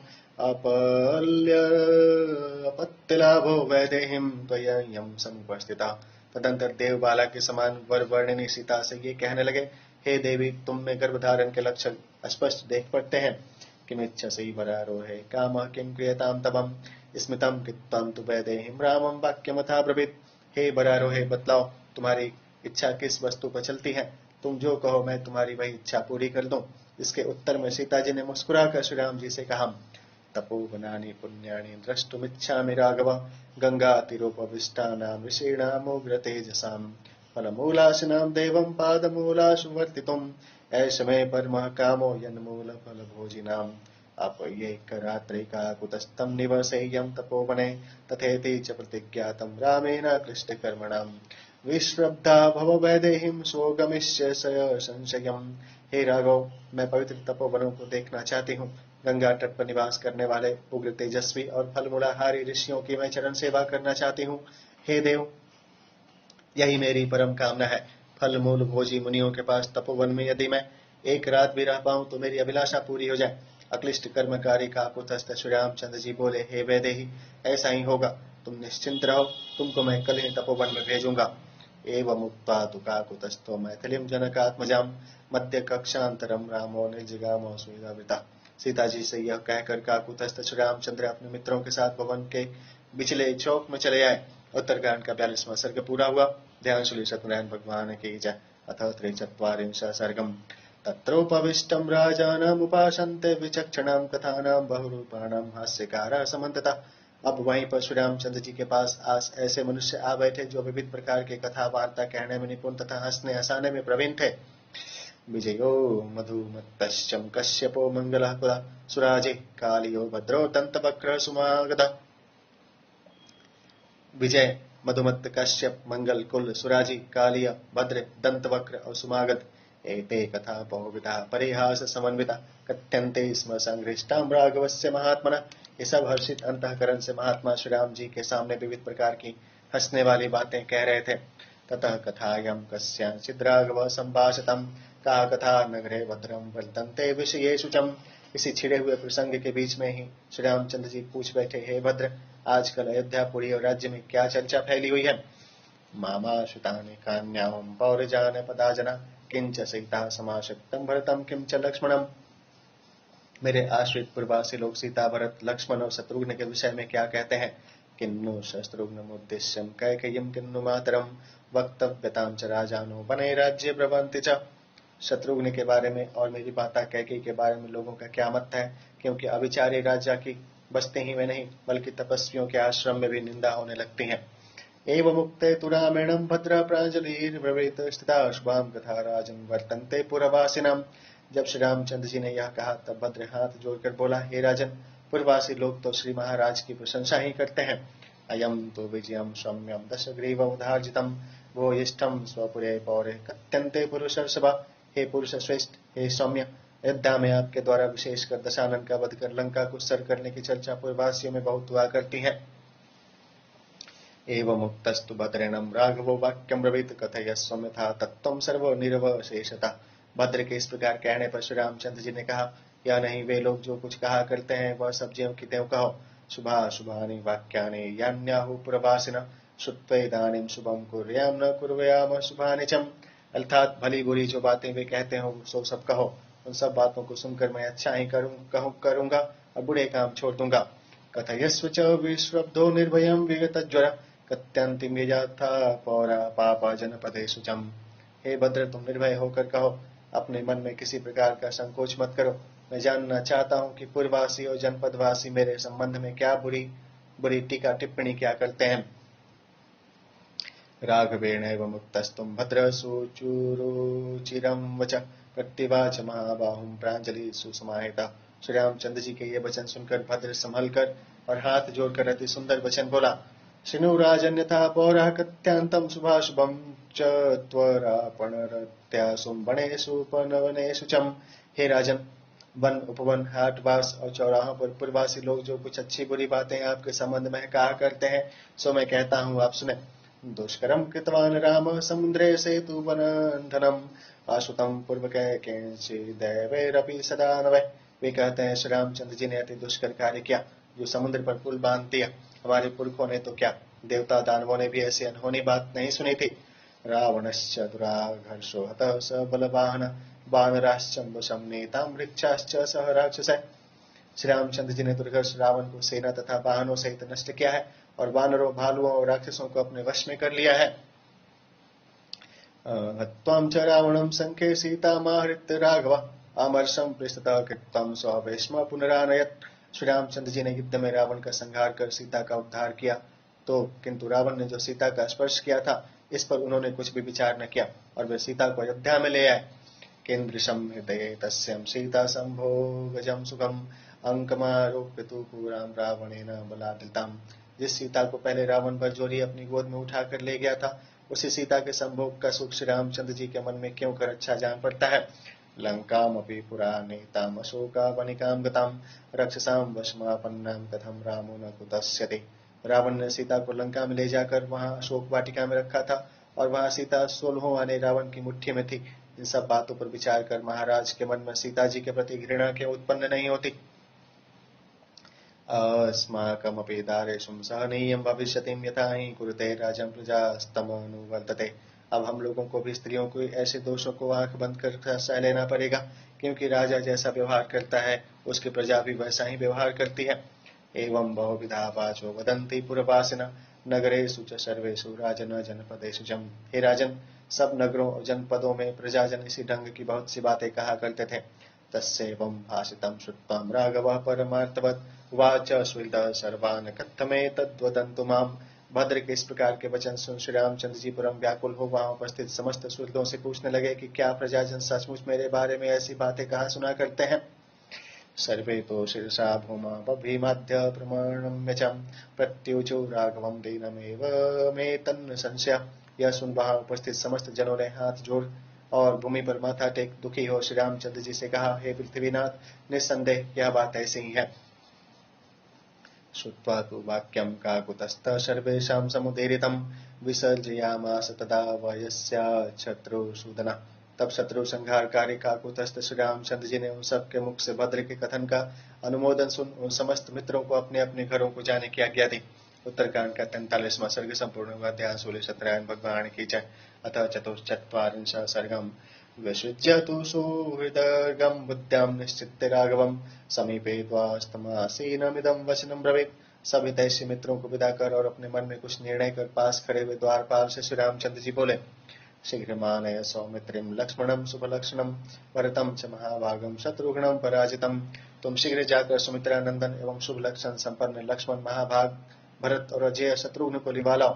अपत्यलाभो वैदेहीं त्वय्यं समुपस्थिता। तदंतर देव बाला के समान वर वर्णिनी सीता से ये कहने लगे, हे देवी, तुम में गर्भधारण के लक्षण स्पष्ट देख पड़ते हैं। किमिच्छसि वरारोहे कामः किं क्रियतां तवम् स्मितं कृत्वां तु वैदेहीं रामं वाक्यमथा ब्रवीत्। हे बरारोहे, बतलाओ तुम्हारी इच्छा किस वस्तु पर चलती है, तुम जो कहो मैं तुम्हारी वही इच्छा पूरी कर दूं। इसके उत्तर में सीता जी ने मुस्कुराकर श्री राम जी से कहा, तपोवनानि पुण्यानि द्रष्टुमिच्छामि राघव, गंगा तीरोपविष्टानां ऋषीणामुग्र तेजसाम्, फलमूलाशिनां देवं पादमूलाशु वर्तितुम्, ऐष मे परमः कामो यन्मूल फलभोजिनाम्, अपयैकरात्रिका कुतस्तं निवसेयं तपोवने, तथेति च प्रतिज्ञातं रामेण कृष्णकर्मणाम्, विश्रब्धा भव वैदेहीं सोगमिष्य संशयम्। हे राघव, मैं पवित्र तपोवनों को देखना चाहती हूँ, गंगा तट पर निवास करने वाले उग्र तेजस्वी और फलमूलाहारी ऋषियों की मैं चरण सेवा करना चाहती हूँ। हे देव, यही मेरी परम कामना है। फल मूल भोजी मुनियों के पास तपोवन में यदि मैं एक रात भी रह पाऊं तो मेरी अभिलाषा पूरी हो जाए। अक्लिष्ट कर्मकारी काकुतस्थ श्री रामचंद्र जी बोले, हे वैदेही, ऐसा ही होगा, तुम निश्चिंत रहो, तुमको मैं कल ही तपोवन में भेजूंगा। एवं उक्त्वा तु काकुतस्थो मैथिलीं जनकात्मजां मध्य कक्षांतरम रामो निर्जगामो सुविधावृता। सीता जी से यह कहकर काकुतस्थ श्री रामचंद्र अपने मित्रों के साथ भवन के बिचले चौक में चले आए। उत्तरकांड का 42वां सर्ग पूरा हुआ। ध्यान श्री सत्यनारायण भगवान की जय। अथ 43 सर्गम। तत्रोपविष्टं राजानम् उपासन्ते विचक्षणां कथानां बहुरूपाणां हास्यकारा समन्ततः। अब वहीं पर श्री रामचंद्र जी के पास ऐसे मनुष्य आ बैठे जो विविध प्रकार के कथा वार्ता कहने में निपुण तथा हंसने हंसाने में प्रवीण थे। विजयो मधुमत्तश्चं कश्यपो मंगलः कुलः सुराजे कालियो भद्रो दन्तवक्र सुमागतः। विजय, मधुमत्त, कश्यप, मंगल, कुल, सुराजी, कालिय, भद्र, दंतवक्र और सुमागत, एते कथा बहुविधा परिहास समन्विता कथ्यन्ते स्म संघृष्टां राघवस्य महात्मनः। ये सब हर्षित अंतःकरण से महात्मा श्री राम जी के सामने विविध प्रकार की हंसने वाली बातें कह रहे थे। ततः कथायं कस्यांचिद् राघवः संभाषितं, का कथा नगरे भद्रं वर्तन्ते विषयेषु च। इसी छिड़े हुए प्रसंग के बीच में ही श्री रामचंद्र जी पूछ बैठे, हे भद्र, आजकल अयोध्यापुरी और राज्य में क्या चर्चा फैली हुई है। मामा शुतानि कान्यां पौरजान पदाजना किंच सीता समाशक्तं भरतं किं च लक्ष्मणम्। मेरे आश्रित पूर्वासी लोग सीता, भरत, लक्ष्मण और शत्रुघ्न के विषय में क्या कहते हैं। किन्नु शत्रुघ्नमुद्दिश्यं कैकेयीं किन्नु मातरं वक्तव्यतां च राजानो वने राज्ये ब्रवन्ति च। शत्रुघ्न के बारे में और मेरी माता कैकेयी के बारे में लोगों का क्या मत है, क्योंकि अविचारी राजा की बस्ती ही में नहीं बल्कि तपस्वियों के आश्रम में भी निंदा होने लगती है। एवं मुक्ते तु रामेणं भद्र प्रांजलिर्ब्रवीत स्थिता शुभां कथा राजन् वर्तन्ते पुरवासिनाम्। जब श्री रामचंद्र जी ने यह कहा तब भद्र हाथ जोड़कर बोला, हे राजन, पूर्ववासी लोग तो श्री महाराज की प्रशंसा ही करते हैं। अयम तो विजयम सौम्यम दशग्रीवमुदार्जितम वो इष्टम स्वपुरे पौरे कथ्यन्ते पुरुषर्षभ। हे पुरुष श्रेष्ठ, हे सौम्य, अयोध्या में आपके द्वारा विशेषकर दशानन का वध कर लंका को सर करने की चर्चा पूर्ववासियों में बहुत हुआ करती है। एवं मुक्तस्तु भद्रेणं राघवो वाक्यं ब्रवीत कथयस्वम्यथा तत्त्वं सर्वो निरवशेषतः। भद्र के इस प्रकार कहने पर श्री रामचंद्र जी ने कहा, या नहीं, वे लोग जो कुछ कहा करते हैं वह सब ज्यों की त्यों कहो। शुभाशुभानि वाक्यानि यान्याहुः पुरवासिनः श्रुत्वा इदानीं शुभं कुर्याम न कुर्याम शुभानि च। अर्थात भली बुरी जो बातें वे कहते हो सो सब कहो, उन सब बातों को सुनकर मैं अच्छा ही करूंगा और बुरे काम छोड़ दूंगा। कथयस्व च विश्रब्धो निर्भयं विगतज्वर कथ्यन्तिं यथा पौरा पापा जनपदेषु च। हे भद्र, तुम निर्भय होकर कहो, अपने मन में किसी प्रकार का संकोच मत करो। मैं जानना चाहता हूँ कि पूर्ववासी और जनपदवासी मेरे संबंध में क्या बुरी बुरी टीका टिप्पणी क्या करते हैं। राघवेणैव मुक्तस्तुं भद्र सुचुरुचिरं वच प्रत्युवाच महाबाहुं प्रांजलि सुसमाहिता। श्री रामचंद्र जी के ये वचन सुनकर भद्र संभल कर और हाथ जोड़कर अति सुंदर वचन बोला। शृणु राजन्यथा पौरः कथ्यांतं शुभाशुभं च त्वरापणरत्यासु वनेषु उपवनेषु च। हे राजन, वन, उपवन, हाट, बास और चौराहों पर पूर्ववासी लोग जो कुछ अच्छी बुरी बातें आपके संबंध में कहा करते हैं सो मैं कहता हूँ, आप सुने। दुष्करम कृतवान राम समुद्रे सेतु बंधनम आशुतम पूर्वकैकेंचिदैवैरपि सदा नवै। वे कहते हैं, श्री रामचंद्र जी ने अति दुष्कर कार्य किया जो समुद्र पर पुल बांध दिया। हमारे पुरखों ने तो क्या, देवता दानवों ने भी ऐसी अनहोनी बात नहीं सुनी थी। रावणश्च दुराघर्षो हतः स बलवाहन वानराश्च अम्बुसं नीतां वृक्षाश्च सह राक्षसैः। श्री रामचंद्र जी ने दुर्धर्ष रावण को सेना तथा वाहनों सहित नष्ट किया है और वानरों, भालुओं और राक्षसों को अपने वश में कर लिया है। हत्वां च रावणं संखे सीतामाहृत्य राघव अमर्षं पृष्ठतः कृत्वं स्ववेश्म पुनरानयत्। श्री रामचंद्र जी ने युद्ध में रावण का संहार कर सीता का उद्धार किया, तो किंतु रावण ने जो सीता का स्पर्श किया था, इस पर उन्होंने कुछ भी विचार न किया और वे सीता को अयोध्या में ले आए। केन्द्रशं हृदये तस्यं सीता संभोगजं सुखम अंकमारोप्य तु पुरां रावणेन बलाढ्यताम्। जिस सीता को पहले रावण बरजोरी अपनी गोद में उठाकर ले गया था, उसी सीता के संभोग का सुख श्री रामचंद्र जी के मन में क्यों कर अच्छा जान पड़ता है। लंकामपि पुराणेताम् अशोकावनिकां गताम् रक्षसां वशमापन्नां कथं रामो न कुतस्यते। रावण ने सीता को लंका में ले जाकर वहां अशोक वाटिका में रखा था और वहां सीता 16 आने रावण की मुट्ठी में थी। इन सब बातों पर विचार कर महाराज के मन में सीता जी के प्रति घृणा क्यों उत्पन्न नहीं होती। अस्माकमपि दारेषु सहनीयं भविष्यतिं यथा हि कुरुते राजं प्रजास्तमनुवर्तते। अब हम लोगों को भी स्त्रियों को ऐसे दोषों को आंख बंद कर सह लेना पड़ेगा, क्योंकि राजा जैसा व्यवहार करता है उसकी प्रजा भी वैसा ही व्यवहार करती है। एवं बहुविधा वाचो वदन्ति पुरवासिनः नगरेषु च सर्वेषु राजन जनपदेषु च। हे राजन, सब नगरों और जनपदों में प्रजाजन इसी ढंग की बहुत सी बातें कहा करते थे। तस्यैवं भाषितं श्रुत्वा राघवः परमार्थवत् उवाच सुहृदः सर्वान् कथमेतद्वदन्तु माम्। भद्र के इस प्रकार के वचन सुन श्री रामचंद्र जी परम व्याकुल हो वहां उपस्थित समस्त सुहृदों से पूछने लगे कि क्या प्रजाजन सचमुच मेरे बारे में ऐसी बातें कहा सुना करते हैं। सर्वे तो शीर्षा भूमा बभीमाद्य प्रमाणम्य च प्रत्युचो राघवं दीनमेव मे तन्न संशय। यह सुन वहां उपस्थित समस्त जनों ने हाथ जोड़ और भूमि पर माथा टेक दुखी हो श्री रामचंद्र जी से कहा, हे पृथ्वीनाथ, निस्संदेह यह बात ऐसी ही है। श्रुत्वा तु वाक्यं काकुतस्थः सर्वेषां समुदीरितं विसर्जयामास तदा वयस्या शत्रुसूदनः। तब शत्रु संहारकारी काकुतस्थ श्री रामचंद्र जी ने उन सब के मुख से भद्र के कथन का अनुमोदन सुन उन समस्त मित्रों को अपने अपने घरों को जाने की आज्ञा दी। उत्तरकांड का 43वां सर्ग संपूर्ण हुआ। अध्याय 16 सत्यनारायण भगवान की जय। अतः चतुश्चत्वारिंशः सर्गम् विसृज्य तु सुहृदर्गं बुद्ध्यां निश्चित्य राघवं समीपे त्वास्तमासीनमिदं वचनं ब्रवीत्। सब हितैषी मित्रों को विदा कर और अपने मन में कुछ निर्णय कर पास खड़े हुए द्वारपाल से श्री रामचंद्र जी बोले, शीघ्रमानय सौमित्रिं लक्ष्मणं शुभलक्षणं भरतं च महाभागं शत्रुघ्नं पराजितं। तुम शीघ्र जाकर सुमित्रा नंदन एवं शुभ लक्षण संपन्न लक्ष्मण, महाभाग भरत और अजय शत्रुघ्न को लिवा लाओ।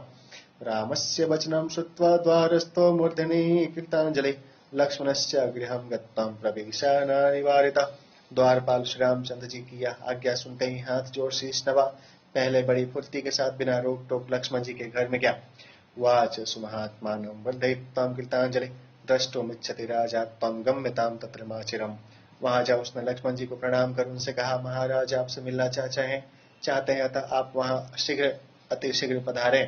रामस्य वचनं श्रुत्वा द्वारस्थो मूर्धनि कृतांजलि लक्ष्मणस्य गृहं गत्वा प्रवेशानानिवारितः। द्वारपाल श्री रामचंद्र जी की यह आज्ञा सुनते ही हाथ जोड़ शीश नवा पहले बड़ी फुर्ती के साथ बिना रोक टोक लक्ष्मण जी के घर में गया। वाच सुमहात्मानं वर्धयित्वां कृतांजलि द्रष्टुमिच्छति राजा त्वं गम्यतां तत्र माचिरम्। वहां जा उसने लक्ष्मण जी को प्रणाम कर उनसे कहा, महाराज आपसे मिलना चाहते हैं, अतः आप वहां अति शीघ्र पधारे।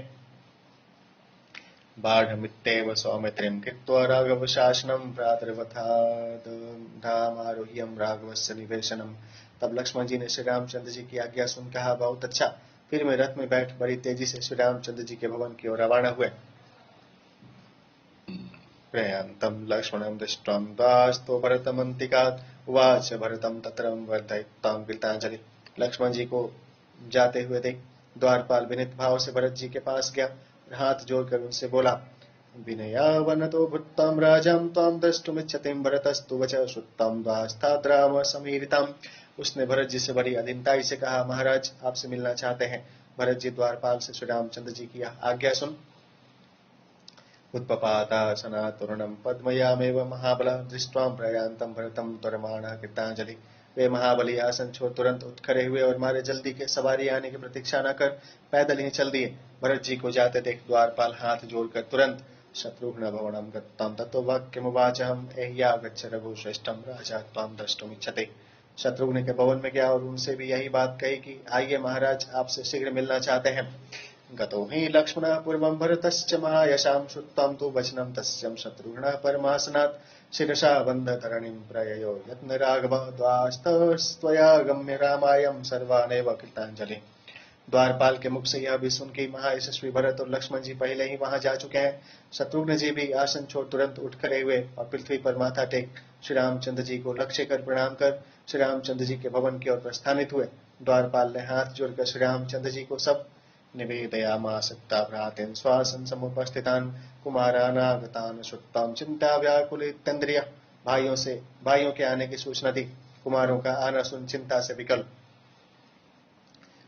बाढ़मित्येव सौमित्रिं कृत्वा राघव शासनं भ्रातृवधामारोह्यं राघवस्य निवेशनम्। तब लक्ष्मण जी ने श्री रामचंद्र जी की आज्ञा सुन कहा, बहुत अच्छा। फिर मैं रथ में बैठ बड़ी तेजी से श्री रामचंद्र जी के भवन की ओर रवाना हुए। प्रयान्तं लक्ष्मणं दृष्ट्वा दास्तो भरतमन्तिकात् उवाच भरतं तत्रं वर्धयित्वां कृतांजलि। लक्ष्मण जी को जाते हुए देख द्वारपाल विनीत भाव से भरत जी के पास गया और हाथ जोड़कर उनसे बोला, विनयावनतो भूत्वां राजां त्वां द्रष्टुमिच्छतिं भरतस्तु वच श्रुत्वां दास्ताद्राम समीरिताम्। उसने भरत जी से बड़ी अधीनताई से कहा, महाराज आपसे मिलना चाहते हैं। भरत जी द्वारपाल से श्री रामचंद्र जी की आज्ञा सुन उत्पपातासनातुरणं पद्मयामेव महाबल दृष्ट्वा प्रयान्तं भरतं त्वरमाणः कृतांजलि। वे महाबली आसन छोड़ तुरंत उठ खड़े हुए और मारे जल्दी के सवारी आने की प्रतीक्षा न कर पैदल ही चल दिए। भरत जी को जाते देख द्वारपाल हाथ जोड़कर तुरंत शत्रुघ्न भवनं गत्वां ततो वाक्यमुवाचहम् एह्या गच्छ रघुश्रेष्ठं राजा त्वां द्रष्टुमिच्छते। शत्रुघ्न के भवन में गया और उनसे भी यही बात कही कि आइए महाराज आपसे शीघ्र मिलना चाहते हैं। गतो हि लक्ष्मणः पूर्वं भरतश्च महायशां श्रुत्वां तु वचनं तस्यं शत्रुघ्नः परमासनात् शिरसा बन्धतरणिं प्रययो यत्न राघवः द्वास्तस्त्वया गम्य रामायं सर्वानेव कृतांजलि। द्वारपाल के मुख से यह भी सुन के महायशस्वी भरत और लक्ष्मण जी पहले ही वहां जा चुके हैं। शत्रुघ्न जी भी आसन छोड़ तुरंत उठ खड़े हुए और पृथ्वी पर माथा टेक श्री रामचंद्र जी को लक्ष्य कर प्रणाम कर श्री रामचंद्र जी के भवन की ओर प्रस्थानित हुए। द्वारपाल ने हाथ जोड़कर श्री रामचंद्र जी को सब निवेदयामासक्ता भ्रातेन स्वासन समुपस्थितान कुमारानागतान श्रुत्वाम चिंता व्याकुलितेन्द्रिय। भाइयों के आने की सूचना दी। कुमारों का आना सुन चिंता से विकल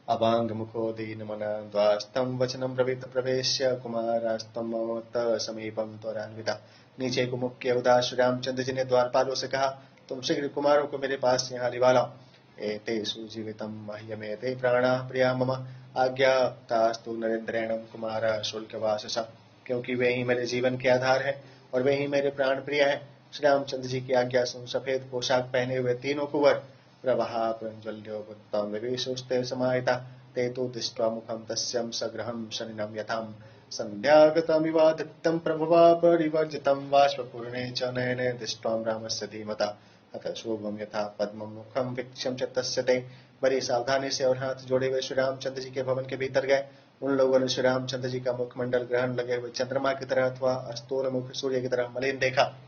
अभांग मुखो दीन मन द्वास्तम वचनम ब्रवीत प्रवेश्य कुमारास्तम ममत समीपम त्वरान्विता। नीचे को मुख के उदास श्री रामचंद्र जी ने द्वारपालों से कहा, तुम शीघ्र कुमारों को मेरे पास यहाँ रिवा लाओ। एतेषु जीवितम मह्यमेते प्राणा प्रिया मम आज्ञातास्तु नरेंद्रेण कुमार शुल्कवाससा। क्योंकि वे ही मेरे जीवन के आधार हैं और वे ही मेरे प्राण प्रिय हैं। श्री रामचंद्र जी की आज्ञा सुन सफेद पोशाक पहने हुए तीनों कुंवर प्रवाह प्रज्वल्यो भुक्तम विवेशोस्ते समाहिता ते तो दृष्ट्वा मुखम तस्यं सग्रहं शनिनं यथाम संध्यागतमिवादित्यं प्रभवा परिवर्जितं बाष्पूर्णे च नयने दृष्ट्वा रामस्य धीमता अतः शोभम यथा पद्मं मुखम वीक्ष्यं च तस्य ते। बड़ी सावधानी से और हाथ जोड़े हुए श्री रामचंद्र जी के भवन के भीतर गए। उन लोगों ने श्री रामचंद्र जी का मुखमंडल ग्रहण लगे हुए चंद्रमा की तरह अथवा अस्तोल मुख सूर्य की तरह मलिन देखा।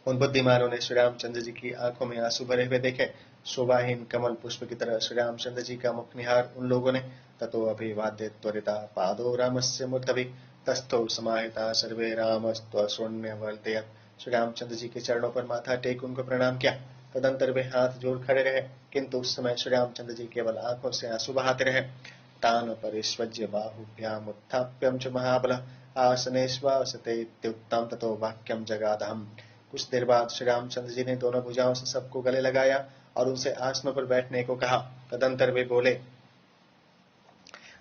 उन बुद्धिमानों ने श्री रामचंद्र जी की आंखों में आंसू भरे हुए देखे। शोभाहीन कमल पुष्प की तरह श्री रामचंद्र जी का मुख निहार उन लोगों ने। ततो अभिवाद्य त्वरिता पादो रामस्य मूर्धवि तस्थो समाहिता सर्वे रामस्त्वशून्यवर्तयत्। श्री रामचंद्र जी के चरणों पर माथा टेक उनको प्रणाम किया। तदंतर वे हाथ जोड़ खड़े रहे, किंतु उस समय श्री रामचंद्र जी केवल आंखों से आंसू बहाते रहे। तान परिष्वज्य बाहुभ्याम उत्थाप्यं च महाबल आसनेष्वासते इत्युक्तम ततो वाक्यम जगादहम्। कुछ देर बाद श्री रामचंद्र जी ने दोनों भुजाओं से सबको गले लगाया और उनसे आसनों पर बैठने को कहा। तदंतर वे बोले,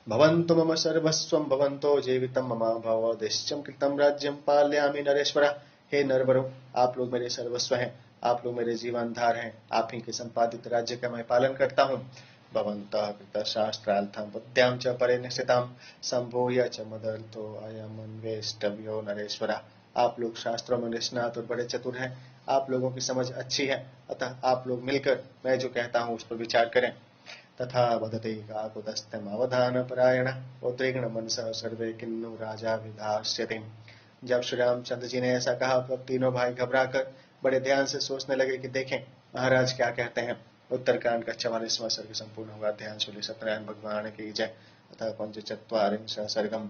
भवन्तु मम सर्वस्वं भवन्तो जीवितं मम भवदिश्यं कृतं राज्यं पालयामि नरेश्वर। हे नरवरों, आप लोग मेरे सर्वस्व हैं, आप लोग मेरे जीवनधार हैं, आप ही के संपादित राज्य का मैं पालन करता हूँ। भवन्तः कृतशास्त्रार्थं बुद्ध्यां च परिनिष्ठितां संभूय च मदर्थो अयमन्वेष्टव्यो नरेश्वर। आप लोग शास्त्रों में निष्णात और बड़े चतुर हैं, आप लोगों की समझ अच्छी है, अतः आप लोग मिलकर मैं जो कहता हूँ उस पर विचार करें। तथा वदते काकुतस्थम अवधान परायण उद्विग्न मनसः सर्वे किन्नु राजा विधास्यति। जब श्री रामचंद्र जी ने ऐसा कहा तब तीनों भाई घबराकर बड़े ध्यान से सोचने लगे कि देखें महाराज क्या कहते हैं। उत्तरकांड का 44वां सर्ग संपूर्ण हुआ। ध्यान सुनी सत्यनारायण भगवान की जय। अतः पंचचत्वारिंशः सर्गम्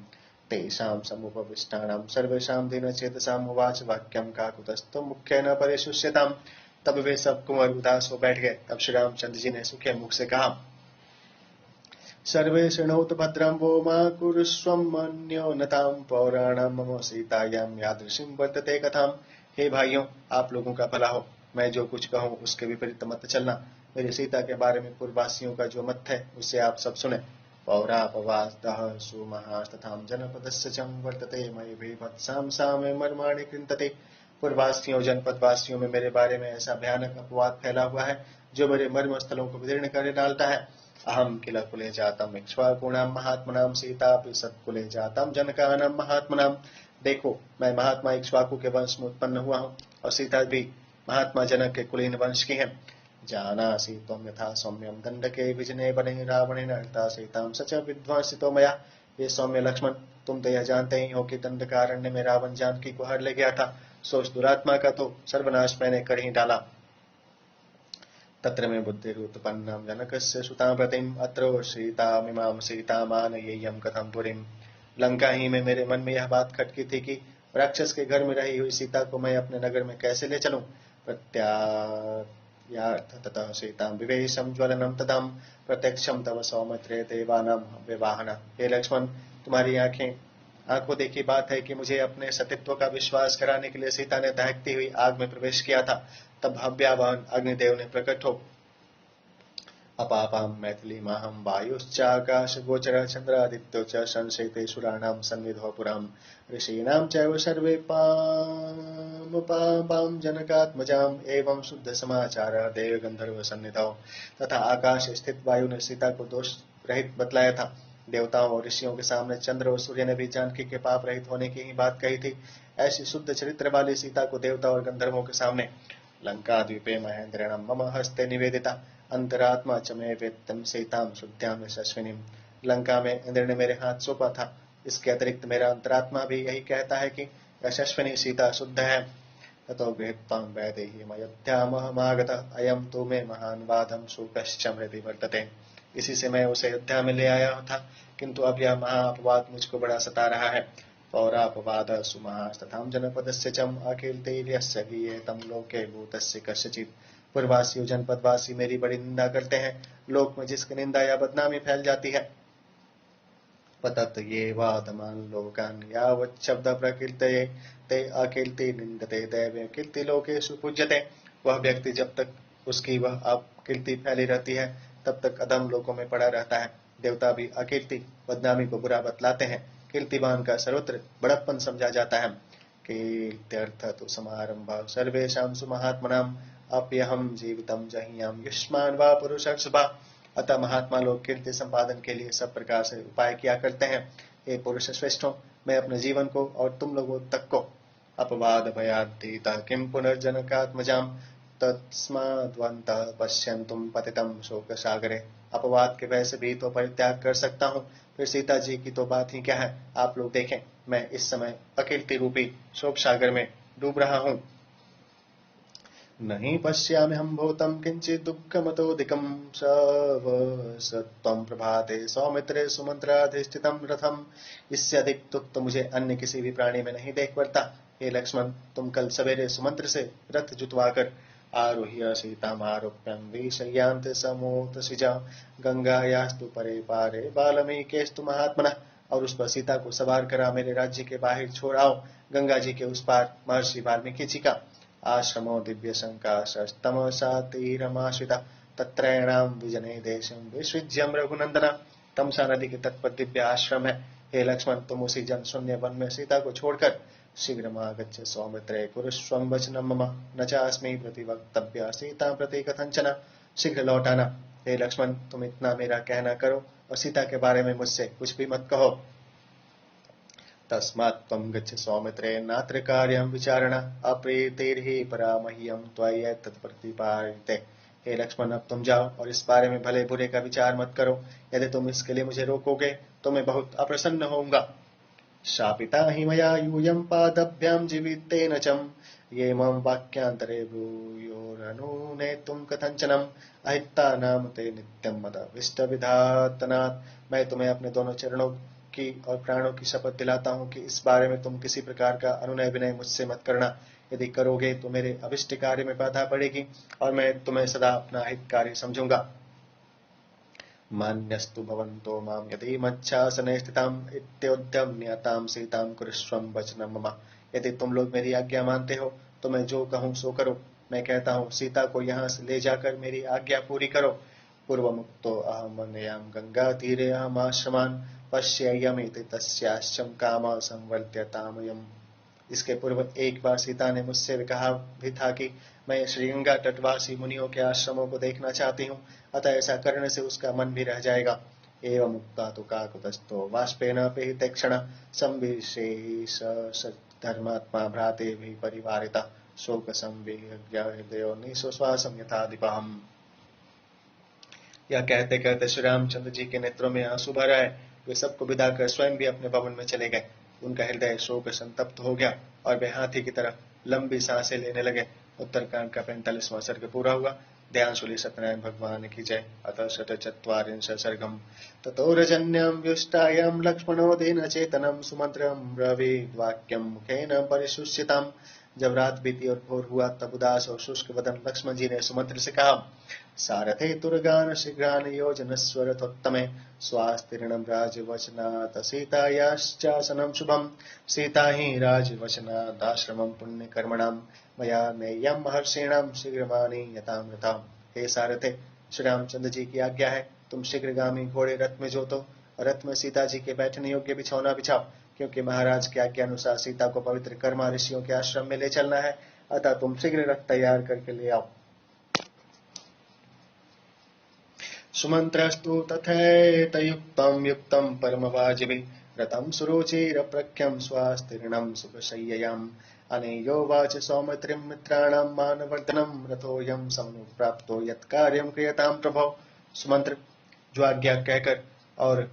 तेषां समुपविष्टानां सर्वेषां दीनचेतसाम् उवाच वाक्यं काकुतस्थो मुख्येन परिशुष्यताम्। तब वे सब कुंवर उदास हो बैठ गए। तब श्री रामचंद्र जी ने सूखे मुख से कहा, सर्वे शृणोत भद्रं वो मा कुरुष्वम् अन्योन्नतां पौराणां मम सीतायां यादृशीं वर्तते कथाम्। हे भाइयों, आप लोगों का भला हो, मैं जो कुछ कहूँ उसके विपरीत मत चलना। मेरी सीता के बारे में पूर्ववासियों का जो मत है उसे आप सब सुने। पौरापवादः सुमहास्तथां जनपदस्य च वर्तते मयि भीभत्सां सामे मर्माणि कृन्तते। पूर्ववासियों जनपदवासियों में मेरे बारे में ऐसा भयानक अपवाद फैला हुआ है जो मेरे मर्म स्थलों को विदीर्ण कर डालता है। अहम किल कुले जातम इक्ष्वाकुणां महात्मनां सीतापि सत्कुले जातम जनकानां महात्मनां। देखो, मैं महात्मा इक्ष्वाकु के वंश में उत्पन्न हुआ हूँ और सीता भी महात्मा जनक के कुलीन वंश की है। जानासि त्वं यथा सौम्यं दंडके विजने वने रावणेन हता सीतां सच विध्वंसितो मया। ये सौम्य लक्ष्मण, तुम तो यह जानते ही हो कि दंडकारण्य में रावण जानकी को हर ले गया था। सो उस दुरात्मा का तो सर्वनाश मैंने कर ही डाला। तत्र में बुद्धिरुत्पन्नं जनकस्य सुतां प्रतिम अत्रो सीतामिमां सीतामानयेयं कथं पुरीम्। लंका ही में मेरे मन में यह बात खटकी थी कि राक्षस के घर में रही हुई सीता को मैं अपने नगर में कैसे ले चलूं। प्रत्यायार्थ ततः सीतां विवेशं ज्वलनं तदां प्रत्यक्षं तव सौमित्रे देवानां विवाहन। हे लक्ष्मण, तुम्हारी आंखों देखी बात है कि मुझे अपने सतीत्व का विश्वास कराने के लिए सीता ने दहकती हुई आग में प्रवेश किया था। तब हव्यावान अग्निदेव ने प्रकट हो अपापाम मैथिली माहम वायुश्चाकाश गोचर चंद्रादित्यो च संशयते सुराणाम सन्निधो पुराम ऋषीणाम चैव सर्वे पाम जनकात्मजाम एवं शुद्ध समाचार देव गंधर्व सन्निधौ। तथा आकाश स्थित वायु ने सीता को दोष रहित बतलाया था। देवताओं और ऋषियों के सामने चंद्र और सूर्य ने भी जानकी के पाप रहित होने की ही बात कही थी। ऐसी शुद्ध चरित्र वाली सीता को देवता और गंधर्वों के सामने लंका द्वीपे महेंद्रेण मम हस्ते निवेदिता अंतरात्मा च मे वेत्तम सीताम शुद्ध्याम यशस्विनीम। लंका में इंद्र ने मेरे हाथ सौंपा था। इसके अतिरिक्त मेरा अंतरात्मा भी यही कहता है कि यशस्विनी सीता शुद्ध है। ततो गृहीत्वां वैदेहीम् अयोध्यामहमागतः अयं तु मे महान् बाधं शोकश्च हृदि वर्तते। इसी से मैं उसे अयोध्या में ले आया था, किंतु अब यह महाअपवाद मुझको बड़ा सता रहा है। पौरापवाद सुमहास्तथां जनपदस्य चम अकीर्तिर्यस्य गीयेतं लोके भूतस्य कस्यचित्। पूर्ववासी जनपदवासी मेरी बड़ी निंदा करते हैं। लोक में जिसकी निंदा या बदनामी फैल जाती है। पतत ये वादमान लोकान यावत् शब्द प्रकीर्तये ते अकीर्ति निंदते दैवे कीर्ति लोकेषु पूज्यते। वह व्यक्ति जब तक उसकी वह अपकीर्ति फैली रहती है तब तक अधम लोकों में पड़ा रहता है। देवता भी अकीर्ति बदनामी को बुरा बतलाते हैं। कीर्तिमान का सर्वत्र बड़प्पन समझा जाता है। कीर्त्यर्थ तो समारंभ सर्वेषां सुमहात्मनाम अप्यहम जीवितम जहियाम युष्मान वा पुरुषर्षभा। अतः महात्मा लोग कीर्ति संपादन के लिए सब प्रकार से उपाय किया करते हैं। हे पुरुष श्रेष्ठों, मैं अपने जीवन को और तुम लोगों तक को अपवाद भयादीता किम पुनर्जनकात्मजाम तस्माद्वन्तः पश्यन्तुम पतितम शोक सागरे। अपवाद के भय से भी तो परित्याग कर सकता हूँ, फिर सीता जी की तो बात ही क्या है। आप लोग देखें, मैं इस समय अकीर्ति रूपी शोक सागर में डूब रहा हूँ। नहीं पश्याम्यहं भूतं किंचित् दुःखमतोऽधिकं सत्वं प्रभाते सौमित्रे सुमंत्राधिष्ठितं रथम। इससे अधिक दुख तो मुझे अन्य किसी भी प्राणी में नहीं देख पड़ता। हे लक्ष्मण, तुम कल सवेरे सुमंत्र से रथ जुतवाकर आरुह्य सीतामारोप्यं विशय्यांते समोतसिजा गंगायास्तु परे पारे बाल्मीकेस्तु महात्मनः। और उस पर सीता को सवार करा मेरे राज्य के बाहर छोड़ आओ, गंगा जी के उस पार महर्षि वाल्मीकि जी का आश्रमो दिव्य संकाशस्तमसा तीरमाश्रिता तत्रैणाम विजने देशम विसृज्यम रघुनंदना। तमसा नदी के तट पर दिव्य आश्रम है। हे लक्ष्मण, तुम उसी जन शून्य वन में सीता को छोड़कर शीघ्रमागच्छ सौमित्रे कुरुष्वं वचनं मम न चास्मि प्रतिवक्तव्य सीता प्रति कथंचन। शीघ्र लौट आना। हे लक्ष्मण, तुम इतना मेरा कहना करो और सीता के बारे में मुझसे कुछ भी मत कहो। तस्मात् त्वं गच्छ सौमित्रे नात्र कार्यं विचारणा अप्रीतिर्हि परा मह्यं त्वयैतत् प्रतिपादिते। हे लक्ष्मण, अब तुम जाओ और इस बारे में भले बुरे का विचार मत करो। यदि तुम इसके लिए मुझे रोकोगे तो मैं बहुत अप्रसन्न होऊंगा। शापिता हि मया यूयं पादभ्यां जीवितेन चम ये मम वाक्यांतरे ब्रूयोरनुनेतुं कथंचनम् अहित्ता नाम ते नित्यं मदविष्ट विधातनात्। मैं तुम्हें अपने दोनों चरणों की और प्राणों की शपथ दिलाता हूँ कि इस बारे में तुम किसी प्रकार का अनुनय विनय मुझसे मत करना। यदि करोगे तो मेरे अभिष्ट कार्य में बाधा पड़ेगी और मैं तुम्हें सदा अपना हितकारी समझूंगा। मान्यस्तु भवन्तो मां यदि मच्छासने स्थिताम् इत्योद्यम्यतां सीतां कुरुष्वं वचनं मम। यदि तुम लोग मेरी आज्ञा मानते हो तो मैं जो कहूँ सो करो। मैं कहता हूँ, सीता को यहाँ से ले जाकर मेरी आज्ञा पूरी करो। पूर्वमुक्तो अहमनयां गंगा तीरे अहमाश्रमान् पश्येयमिति तस्याश्चम काम संवर्त्यतामयम्। इसके पूर्व एक बार सीता ने मुझसे कहा भी था कि मैं श्रीगंगा तटवासी मुनियों के आश्रमों को देखना चाहती हूँ, अतः ऐसा करने से उसका मन भी रह जाएगा। एवं मुक्ता तो काकुतस्थो वाष्पेन पिहिते क्षण संविशेष धर्मात्मा भ्राते भी परिवारिता शोक संविह्य हृदयो निःश्वासं यथा दीपहम्। यह कहते कहते श्री रामचंद्र जी के नेत्रों में आंसू भर आए। वे सबको विदा कर स्वयं भी अपने भवन में चले गए। उनका हृदय शोक संतप्त हो गया और वे हाथी की तरह लंबी सांसें लेने लगे। उत्तरकांड का 45वां सर्ग पूरा हुआ। ध्यानशूली सत्यनारायण भगवान की जय। अतः शतचत्वारिंश सर्गम। ततो रजन्यं व्युष्टायां लक्ष्मणो दीन चेतनम सुमंत्रं ब्रवीद वाक्यं मुखेन परिशुष्यताम्। जब रात बीती और भोर हुआ तब उदास और शुष्क वदन लक्ष्मण जी ने सुमंत्र से कहा, सारथे तुरगान शीघ्रान योजनस्व रथोत्तमे स्वास्तीर्णं राजवचनात् सीतायाश्चासनं शुभम्। सीता ही राजवचनादाश्रमं पुण्यकर्मणां मया नेयं महर्षीणां शीघ्रमानीयतां रथाम्। हे सारथे, श्री रामचंद्र जी की आज्ञा है, तुम शीघ्रगामी घोड़े रथ में जोतो और रथ में सीता जी के बैठने योग्य बिछौना बिछाओ, क्योंकि महाराज की आज्ञा अनुसार सीता को पवित्र कर्मा ऋषियों के आश्रम में ले चलना है। अतः तुम शीघ्र रथ तैयार करके ले आओ। सुमंत्रस्तु तथैतयुक्तं युक्तं परमवाजिभिः रथं सुरुचिरप्रख्यं स्वास्तीर्णं सुखशय्ययाम् अनेयो वाच सौमित्रिं मित्राणां मानवर्धनम् रथोऽयं समनुप्राप्तो यत्कार्यं क्रियतां प्रभो। सुमंत्र जो आज्ञा कहकर और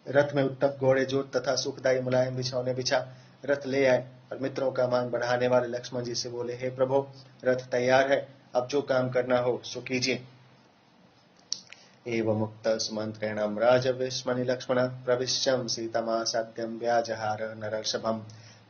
रथ में उत्तम घोड़े जोत तथा सुखदायी मुलायम बिछौने बिछा रथ ले आए और मित्रों का मान बढ़ाने वाले लक्ष्मण जी से बोले, हे प्रभु, रथ तैयार है, अब जो काम करना हो सो कीजिए। एवमुक्त सुमंत्रेणं राजविस्मनि लक्ष्मण प्रविश्यं सीतमासाद्यं व्याजहार नरर्षभम्।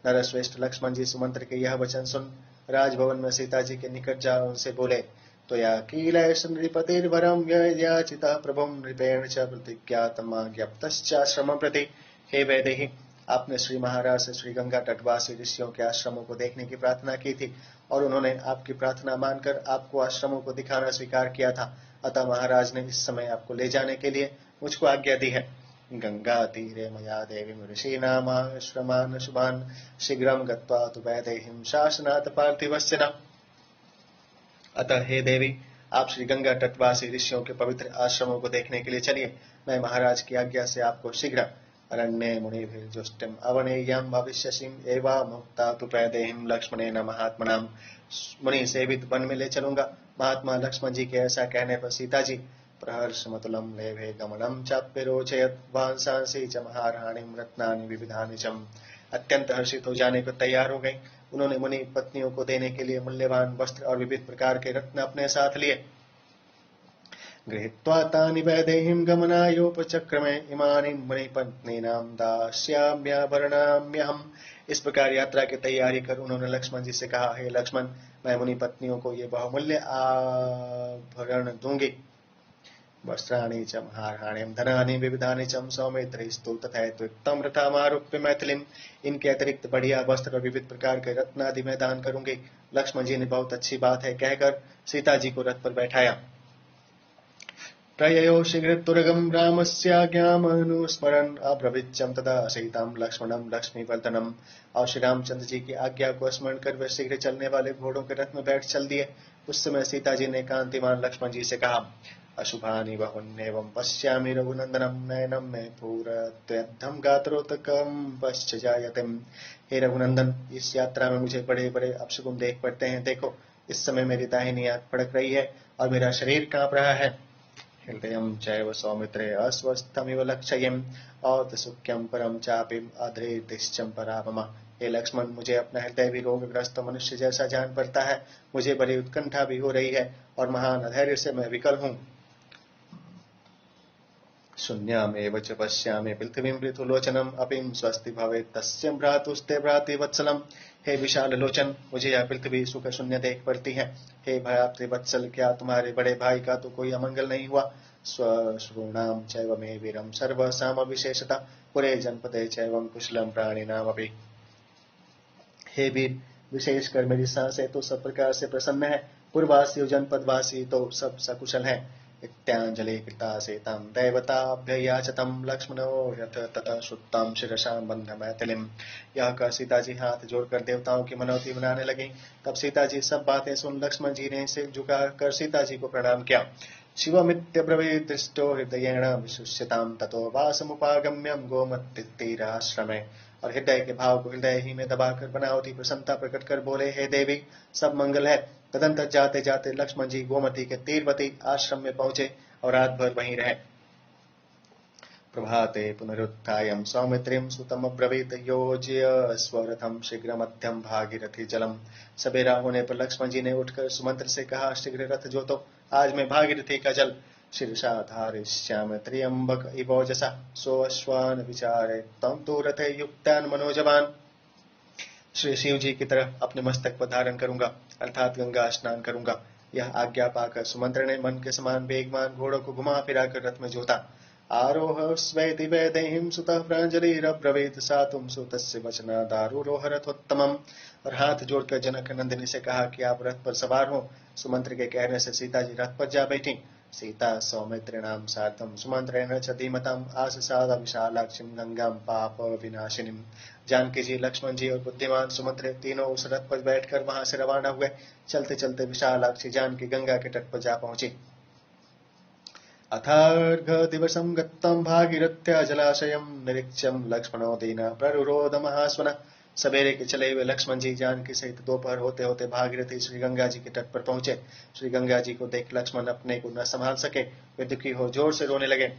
नरश्रेष्ठ लक्ष्मण जी सुमंत्र के यह वचन सुन राजभवन में सीता जी के निकट जा उनसे बोले, त्वया कीलेश नृपतिर्वरं याचितः प्रभुं नृपेण च प्रतिज्ञातमाज्ञप्तश्चाश्रमं प्रति। हे वैदेही, आपने श्री महाराज से श्री गंगा तटवासी ऋषियों के आश्रमों को देखने की प्रार्थना की थी और उन्होंने आपकी प्रार्थना मानकर आपको आश्रमों को दिखाना स्वीकार किया था। अतः महाराज ने इस समय आपको ले जाने के लिए मुझको आज्ञा दी है। गंगा तीरे मया देवीं ऋषीणामाश्रमान् शुभान् शीघ्रं गत्वा तु वैदेहीं शासनात् पार्थिवस्य न। अतः हे देवी, आप श्री गंगा तटवासी ऋषियों के पवित्र आश्रमों को देखने के लिए चलिए। मैं महाराज की आज्ञा से आपको शीघ्र अरण्ये मुनिभिर्जुष्टिम् अवनेयं भविष्यसिम् एवा मुक्ता तु वैदेहीं लक्ष्मणेन महात्मनां। मुनि सेवित वन में ले चलूंगा। महात्मा लक्ष्मण जी के ऐसा कहने पर सीता जी प्रहर्षमतुलं लेभे गमनं चाप्यरोचयत् वांसांसि च महाराणीं रत्नानि विविधानि च। अत्यंत हर्षित हो जाने को तैयार हो गई। उन्होंने मुनि पत्नियों को देने के लिए मूल्यवान वस्त्र और विविध प्रकार के रत्न अपने साथ लिए। गृहीत्वा तानि वैदेहीं गमनायोपचक्रमे इमानि मुनिपत्नीनां दास्याम्याभरणाम्यहम्। इस प्रकार यात्रा की तैयारी कर उन्होंने लक्ष्मण जी से कहा, हे लक्ष्मण, मैं मुनि पत्नियों को ये बहुमूल्य आभरण दूंगी। वस्त्राणि च महार्हाणीं धनानि विविधानि च सौमित्रैस्तु तथैत्युक्तं रथमारुह्य मैथिलीम्। इनके अतिरिक्त बढ़िया वस्त्र और विविध प्रकार के रत्न आदि मैं दान करूंगी। लक्ष्मण जी ने बहुत अच्छी बात है कहकर सीता जी को रथ पर बैठाया। प्रययो शीघ्रतुरगं रामस्याज्ञामनुस्मरन् अब्रवीच्चं तदा सीतां लक्ष्मणं लक्ष्मीवर्धनम्। और श्री रामचंद्र जी की आज्ञा को स्मरण कर वे शीघ्र चलने वाले घोड़ों के रथ में बैठ चल दिए। उस समय सीता जी ने कांतिमान लक्ष्मण जी से कहा, अशुभानि बहुन्नेवं पश्यामि रघुनंदनं नयनं मे पूरयत्यद्धं गात्रोत्कं पश्चायते। हे रघुनंदन, इस यात्रा में मुझे बड़े बड़े अपशकुन देख पड़ते हैं। देखो, इस समय मेरी दाहिनी आंख फड़क रही है और मेरा शरीर कांप रहा है। हृदयं चैव सौमित्रे अस्वस्थमिव लक्षयिम् औतसुख्यं परं चापिम् अधीर्तिश्चं परामम। हे लक्ष्मण, मुझे अपना हृदय भी रोगग्रस्त मनुष्य जैसा जान पड़ता है। मुझे बड़ी उत्कंठा भी हो रही है और महान अधैर्य से मैं विकल हूँ। शून्यामेव च पश्यामि पृथिवीं पृथुलोचनम् अपिं स्वस्ति भवेत् तस्य भ्रातुस्ते भ्रातृवत्सलम्। हे विशाल लोचन, मुझे यह पृथ्वी सुख शून्य देख पड़ती है। हे भ्रातृवत्सल, क्या तुम्हारे बड़े भाई का तो कोई अमंगल नहीं हुआ? स्वश्रूणां चैव मे वीरं सर्वसाम विशेषतः पुरे जनपदे चैवं कुशलं प्राणिनामपि। हे वीर, विशेषकर मेरी सांसें तो सब प्रकार से प्रसन्न है। पूर्ववासी और जनपदवासी तो सब सकुशल है। इत्यांजलि कृता सेतां दैवताभ्ययाचतं लक्ष्मणो यथ ततः श्रुतां शिरसां बंध मैथिलीम्। यह कर सीता जी हाथ जोड़कर देवताओं की मनौती बनाने लगी। तब सीता जी सब बातें सुन लक्ष्मण जी ने सिर झुकाकर सीता जी को प्रणाम किया। शिवमित्यब्रवीत् दृष्टो हृदयेन विशुष्यतां ततो वासमुपागम्यं गोमतीराश्रमे। और हृदय के भाव को हृदय ही में दबाकर बनावटी प्रसन्नता प्रकट कर बोले, हे देवी, सब मंगल है। तदंतर जाते जाते लक्ष्मण जी गोमती के तीरवती आश्रम में पहुंचे और रात भर वहीं रहे। प्रभाते पुनरुत्थाय सौमित्रीं सुतमब्रवीत योज्य स्वरथम शीघ्र मध्यम भागीरथी जलम। सवेरा होने पर लक्ष्मण जी ने उठकर सुमंत्र से कहा, शीघ्र रथ जोतो, आज मैं भागीरथी का जल शीर्षा धारिष्यामि त्र्यंबक इवोजसा सोऽश्वान विचारे तम तो रथे युक्तान मनोजवान। श्री शिव जी की तरह अपने मस्तक पर धारण करूंगा, अर्थात गंगा स्नान करूंगा। यह आज्ञा पाकर सुमंत्र ने मन के समान वेगवान घोड़ों को घुमा फिराकर रथ में जोता। आरोह स्वेति वैदेहीं सुतः प्रांजलिरब्रवीत सातुं सुतस्य वचनादारुरोह रथोत्तमम्। और हाथ जोड़कर जनक नंदिनी से कहा कि आप रथ पर सवार हो। सुमंत्र के कहने से सीता जी रथ पर जा बैठी। सीता सौमित्रिणां सार्धं सुमंत्रेण च धीमताम् आससाद विशालाक्षीं गंगां पाप विनाशिनीम्। जानकी जी, लक्ष्मण जी और बुद्धिमान सुमंत्र तीनों उस रथ पर बैठकर वहां से रवाना हुए। चलते चलते विशालाक्षी जानकी गंगा के तट पर जा पहुंची। अथार्घ दिवसं गत्तं भागीरथ्या जलाशयं निरीक्ष्यं लक्ष्मणो दीनः प्ररुरोध महास्वनः। सवेरे के चले हुए लक्ष्मण जी जानकी सहित दोपहर होते होते भागीरथी श्री गंगा जी के तट पर पहुंचे। श्री गंगा जी को देख लक्ष्मण अपने को न संभाल सके, वे दुखी हो जोर से रोने लगे।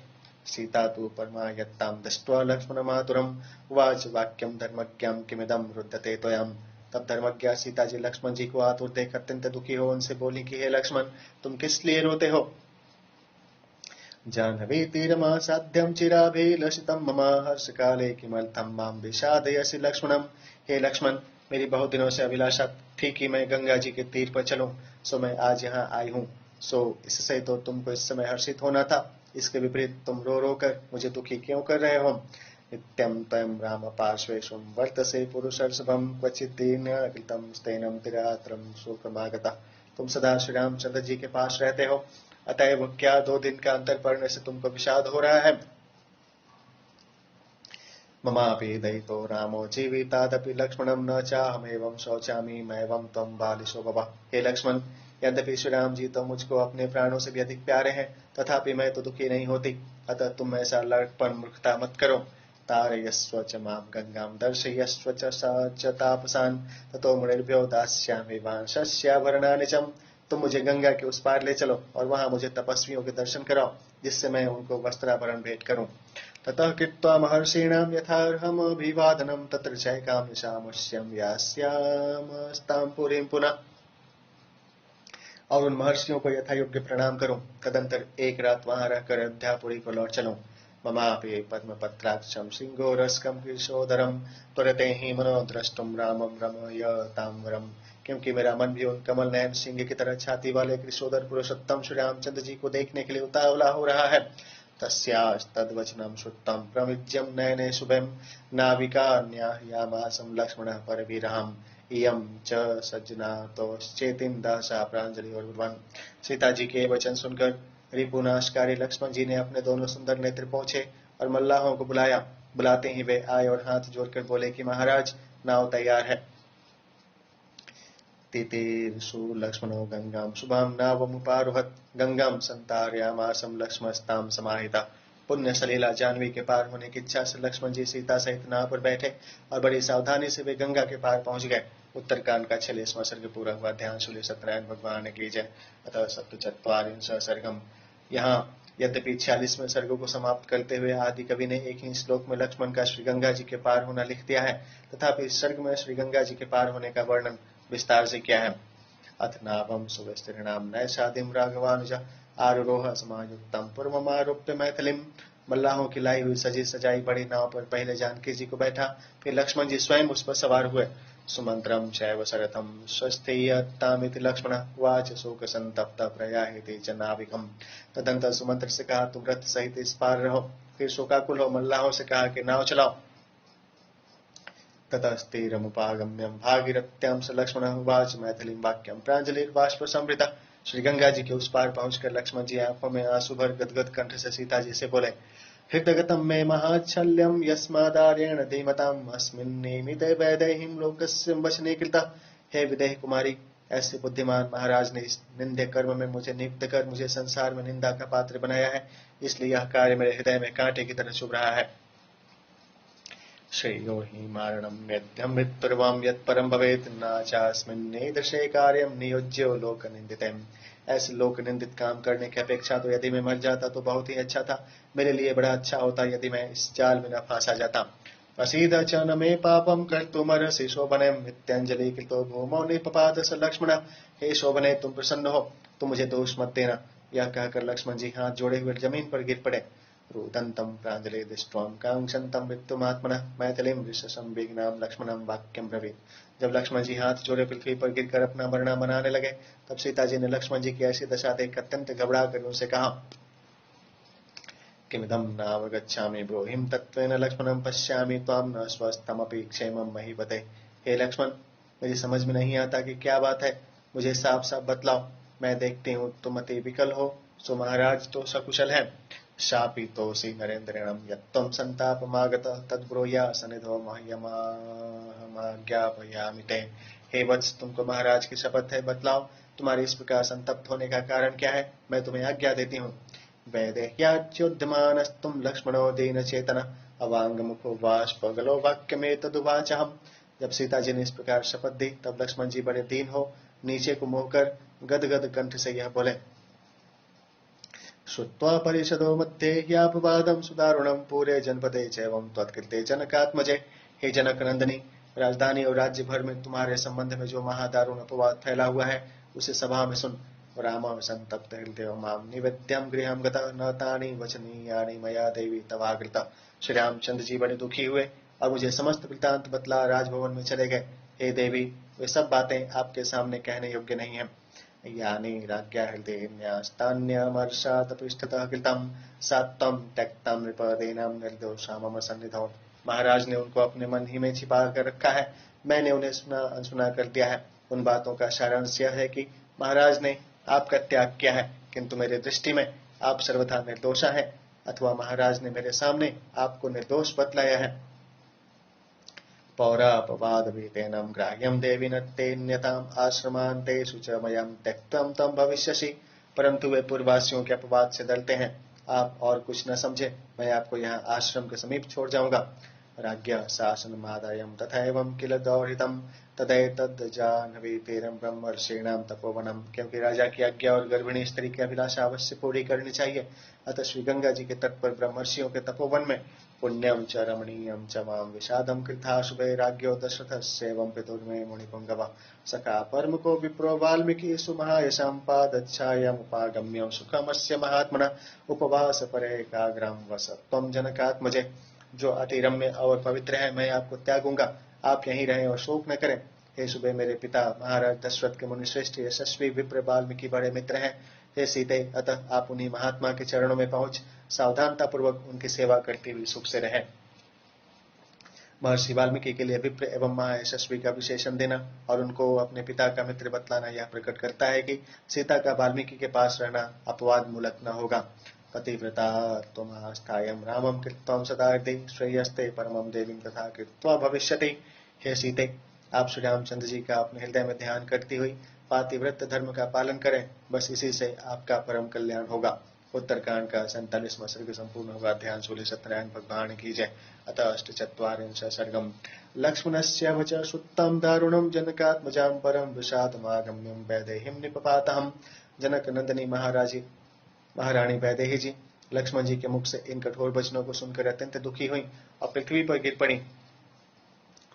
सीता तु परमायत्तां दृष्ट्वा लक्ष्मण मातुरम उवाच वाक्यम धर्मज्ञाम किमिदं रुद्धते त्वयाम। तब धर्मज्ञा सीता जी लक्ष्मण जी को आतुर देख अत्यंत दुखी हो उनसे बोली कि हे लक्ष्मण, तुम किस लिए रोते हो? जाह्नवी तीरमासाद्यं चिराभिलषितं मम हर्ष काले किमर्थं मां विषादयसि लक्ष्मणम्। हे लक्ष्मण, मेरी बहुत दिनों से अभिलाषा थी कि मैं गंगा जी के तीर पर चलूं, सो मैं आज यहाँ आई हूँ। सो इससे तो तुमको इस समय हर्षित होना था, इसके विपरीत तुम रो रो कर मुझे दुखी क्यों कर रहे हो? नित्यं त्वं राम पार्श्वेषु वर्तसे पुरुषर्षभं क्वचित् दीर्घकृतं स्तेनं तिरात्रं शोकमागतः। तुम सदा श्री रामचंद्र जी के पास रहते हो, अतएव क्या 2 दिन का अंतर पड़ने से तुमको विषाद हो रहा है? ममापि दयितो रामो जीवितादपि लक्ष्मणं न चाहमेवं शोचामि मैवं त्वं बालिशो भव। हे लक्ष्मण, यद्यपि श्री राम जी तो मुझको अपने प्राणों से भी अधिक प्यारे हैं, तथापि मैं तो दुखी नहीं होती, अतः तुम ऐसा लड़कपन मूर्खता मत करो। तारयस्व च मां गंगां दर्शयस्व च सा च तापसान् ततो मुनिर्भ्यो दास्यामि वांशस्याभरणानि च। तुम मुझे गंगा के उस पार ले चलो और वहां मुझे तपस्वियों के दर्शन कराओ, जिससे मैं उनको वस्त्राभरण भेंट करूं। ततः कृत्वा महर्षीणां यथार्हमभिवादनं तत्र चैकाम्यशामुष्यं यास्यामस्तां पुरीं पुनः। और उन महर्षियों को यथा योग्य प्रणाम करूं, तदंतर एक रात वहां रहकर अयोध्यापुरी को लौट चलूं। ममापि पद्मपत्राक्षं सिंहोरस्कं कृशोदरं त्वरते हि मनो द्रष्टुं रामं रमयताम्बरम्। क्योंकि मेरा मन भी उन कमल नयन सिंह की तरह छाती वाले कृशोदर पुरुषोत्तम श्री रामचंद्र जी को देखने के लिए उतावला हो रहा है। तस्यास्तद्वचनं श्रुतं प्रविज्यं नयने शुभं नाविकान्यायामासं लक्ष्मणः परवीरहम्। इयं च सज्जनातोश्चेतिं सा प्रांजलि और ब्रुवन्। सीता जी के वचन सुनकर रिपुनाशकारी लक्ष्मण जी ने अपने दोनों सुंदर नेत्र पोंछे और मल्लाहों को बुलाया। बुलाते ही वे आए और हाथ जोड़कर बोले कि महाराज, नाव तैयार है। तितीर्षु लक्ष्मणो गंगां शुभां नावमुपारोहत् गंगां संतारयामासं लक्ष्मणस्तां समाहिता। पुण्य सलीला जाह्नवी के पार होने की इच्छा से लक्ष्मण जी सीता सहित नाव पर बैठे और बड़ी सावधानी से वे गंगा के पार पहुंच गए। उत्तरकांड का 46वां सर्ग पूरा हुआ। ध्यान शूल्य सत्यनारायण भगवान की जय। अतः 47 सर्गम। यहाँ यद्यपि 46वें सर्ग को समाप्त करते हुए आदि कवि ने एक ही श्लोक में लक्ष्मण का श्री गंगा जी के पार होना लिख दिया है, तथापि इस सर्ग में श्री गंगा जी के पार होने का वर्णन विस्तार से किया है। अथ नावं सुविस्तीर्णां नैषादिं राघवानुज आरुरोह समायुक्तं पूर्वमारोप्य मैथिलीं। मल्लाहों की लाई हुई सजी सजाई बड़ी नाव पर पहले जानकी जी को बैठा, फिर लक्ष्मण जी स्वयं उस पर सवार हुए। सुमंत्रं चैव सरथं स्वस्थियत्तामिति लक्ष्मणः उवाच शोक संतप्त प्रयाहिते च नाविकम्। तदंतर सुमंत्र से कहा, तुम रथ सहित इस पार रहो। फिर शोकाकुल हो मल्लाहों से कहा कि नाव चलाओ। ततस्तीरमुपागम्यं भागीरथ्यां स लक्ष्मणः उवाच मैथिलीं वाक्यं प्राञ्जलिर्बाष्पसंवृतः। श्री गंगा जी के उस पार पहुंचकर लक्ष्मण जी आंखों में आंसू भर गदगद कंठ से सीता जी से बोले, हृदगतं मे महाच्छल्यं यस्मादार्येण धीमताम् अस्मिन्निमिते वैदेहीं लोकस्य वचने कृतः। हे विदेह कुमारी, ऐसे बुद्धिमान महाराज ने इस निंदे कर्म में मुझे नियुक्त कर मुझे संसार में निंदा का पात्र बनाया है, इसलिए यह कार्य मेरे हृदय में कांटे की तरह चुभ रहा है। श्रेयो हि मारणं मेध्यं मृत्युर्वां यत्परं भवेत् न चास्मिन्नीदृशे कार्यं नियोज्यो लोकनिन्दितम्। ऐसे लोक निंदित काम करने की अपेक्षा तो यदि मैं मर जाता तो बहुत ही अच्छा था। मेरे लिए बड़ा अच्छा होता यदि मैं इस जाल में न फंसा जाता। प्रसीद च न मे पापं कर्तुमर्हसि शोभने मित्यांजलि कृतो भूमौ निपपात स लक्ष्मण। हे शोभने, तुम प्रसन्न हो, तुम मुझे दोष मत देना। यह कहकर लक्ष्मण जी हाथ जोड़े हुए जमीन पर गिर पड़े। रुदन्तं प्राञ्जलि दृष्ट्वा कांक्षन्तं मृत्युमात्मनः मैथिलीं विशसंविघ्नां लक्ष्मणं वाक्यं ब्रवीत्। जब लक्ष्मण जी हाथ जोड़े पृथ्वी पर गिरकर अपना मरना मनाने लगे, तब सीता जी ने लक्ष्मण जी की ऐसी दशा देख अत्यंत घबरा कर उनसे कहा, किमिदं नावगच्छामि ब्रूहिं तत्त्वेन लक्ष्मणं पश्यामि त्वां न स्वस्थमपि क्षेमं महीपते। हे लक्ष्मण, मेरी समझ में नहीं आता कि क्या बात है, मुझे साफ साफ बतलाओ। मैं देखती हूँ तुम अति विकल हो, सो महाराज तो सकुशल है। शापितोऽसि नरेन्द्रेणं यत्त्वं संतापमागतः तद्ब्रूया सनिधो मह्यमाज्ञापयामि ते। हे वत्स, तुमको महाराज की शपथ है, बतलाओ तुम्हारे इस प्रकार संतप्त होने का कारण क्या है, मैं तुम्हें आज्ञा देती हूँ। वैदेह्याच्युद्यमानस्तुं लक्ष्मणो दीनचेतनः अवाङ्गमुखो बाष्पगलो वाक्यमेतदुवाचः। जब सीता जी ने इस प्रकार शपथ दी तब लक्ष्मण जी बड़े दीन हो नीचे को मुंह कर गदगद कंठ से यह बोले, श्रुत्वा परिषदो मध्ये ह्यापवादं सुदारुणं पूरे जनपदे चैवं त्वत्कृते जनकात्मजे। हे जनक नंदनी, राजधानी और राज्य भर में तुम्हारे संबंध में जो महादारुण अपवाद फैला हुआ है उसे सभा में सुन। राम संतप्त हृदय माम निवेद्यम गृहं गतः न तानि वचनीयानि मया देवी तवाग्रता। श्री रामचंद्र जी बड़े दुखी हुए और मुझे समस्त वृत्तांत बतला राजभवन में चले गए। हे देवी, वे सब बातें आपके सामने कहने योग्य नहीं है। यानी राज्ञा हृदयन्यास्तान्यमर्षात् पृष्ठतः कृतं सात्वं त्यक्तं नृपदेनां निर्दोषा मम सन्निधौ। महाराज ने उनको अपने मन ही में छिपा कर रखा है, मैंने उन्हें सुना अनसुना कर दिया है। उन बातों का सारांश यह है कि महाराज ने आपका त्याग किया है, किंतु मेरे दृष्टि में आप सर्वथा निर्दोषा हैं, अथवा महाराज ने मेरे सामने आपको निर्दोष बतलाया है। पौरापवाद भीतेनं ग्राह्यं देवी नत्येन्यताम् आश्रमान्तेषु च मयं त्यक्तं तं भविष्यसि। परंतु वे पूर्ववासियों के अपवाद से डरते हैं, आप और कुछ न समझे, मैं आपको यहाँ आश्रम के समीप छोड़ जाऊंगा। राज्ञ शासनमादायं तथैवं किल दौहितं तदैतद् जाह्नवी तीरं ब्रह्मर्षीणां तपोवनम्। क्योंकि राजा की आज्ञा और गर्भिणी स्त्री की अभिलाषा अवश्य पूरी करनी चाहिए, अतः श्री गंगा जी के तट पर ब्रह्मर्षियों के तपोवन में पुण्यं च रमणीयं च मां विषादं कृथा शुभे राज्ञो दशरथस्यैवं पितुर्मे मुनिपुंगव। सखा परमको विप्रो वाल्मीकि सुमहायशां पादच्छायामुपागम्य सुखमस्य महात्मना उपवास परेकाग्रं वस त्वं जनकात्मजे। जो अति रम्य और पवित्र है, मैं आपको त्यागूंगा, आप यहीं रहें और शोक न करें। हे सुबह मेरे पिता महाराज दशरथ के मुनिश्रेष्ठ यशस्वी विप्र वाल्मीकि बड़े मित्र हैं। हे सीते, अतः आप उन्हीं महात्मा के चरणों में पहुंच सावधानता पूर्वक उनकी सेवा करती हुई सुख से रहें। महर्षि वाल्मीकि के लिए विप्र एवं महायशस्वी का विशेषण देना और उनको अपने पिता का मित्र बतलाना यह प्रकट करता है कि सीता का वाल्मीकि के पास रहना अपवाद मूलक न होगा। पतिव्रता त्वमास्थायं रामं कृत्वा सदा हृदि श्रेयस्ते परमं देवीं तथा कृत्वा भविष्यति। हे सीते, आप श्री रामचंद्र जी का अपने हृदय में ध्यान करती हुई पातिव्रत धर्म का पालन करें, बस इसी से आपका परम कल्याण होगा। उत्तरकांड का 47वां सर्ग संपूर्ण होगा। ध्यान सूर्य सत्यनारायण भगवान की जय। अतः अष्टचत्वारिंश सर्गम। लक्ष्मणस्य वच श्रुतं दारुणं जनकात्मजां परं विषादमागम्यं वैदेहीं निपपातहम्। जनक नंदिनी महारानी वैदेही जी लक्ष्मण जी के मुख से इन कठोर वचनों को सुनकर अत्यंत दुखी हुई और पृथ्वी पर गिर पड़ी।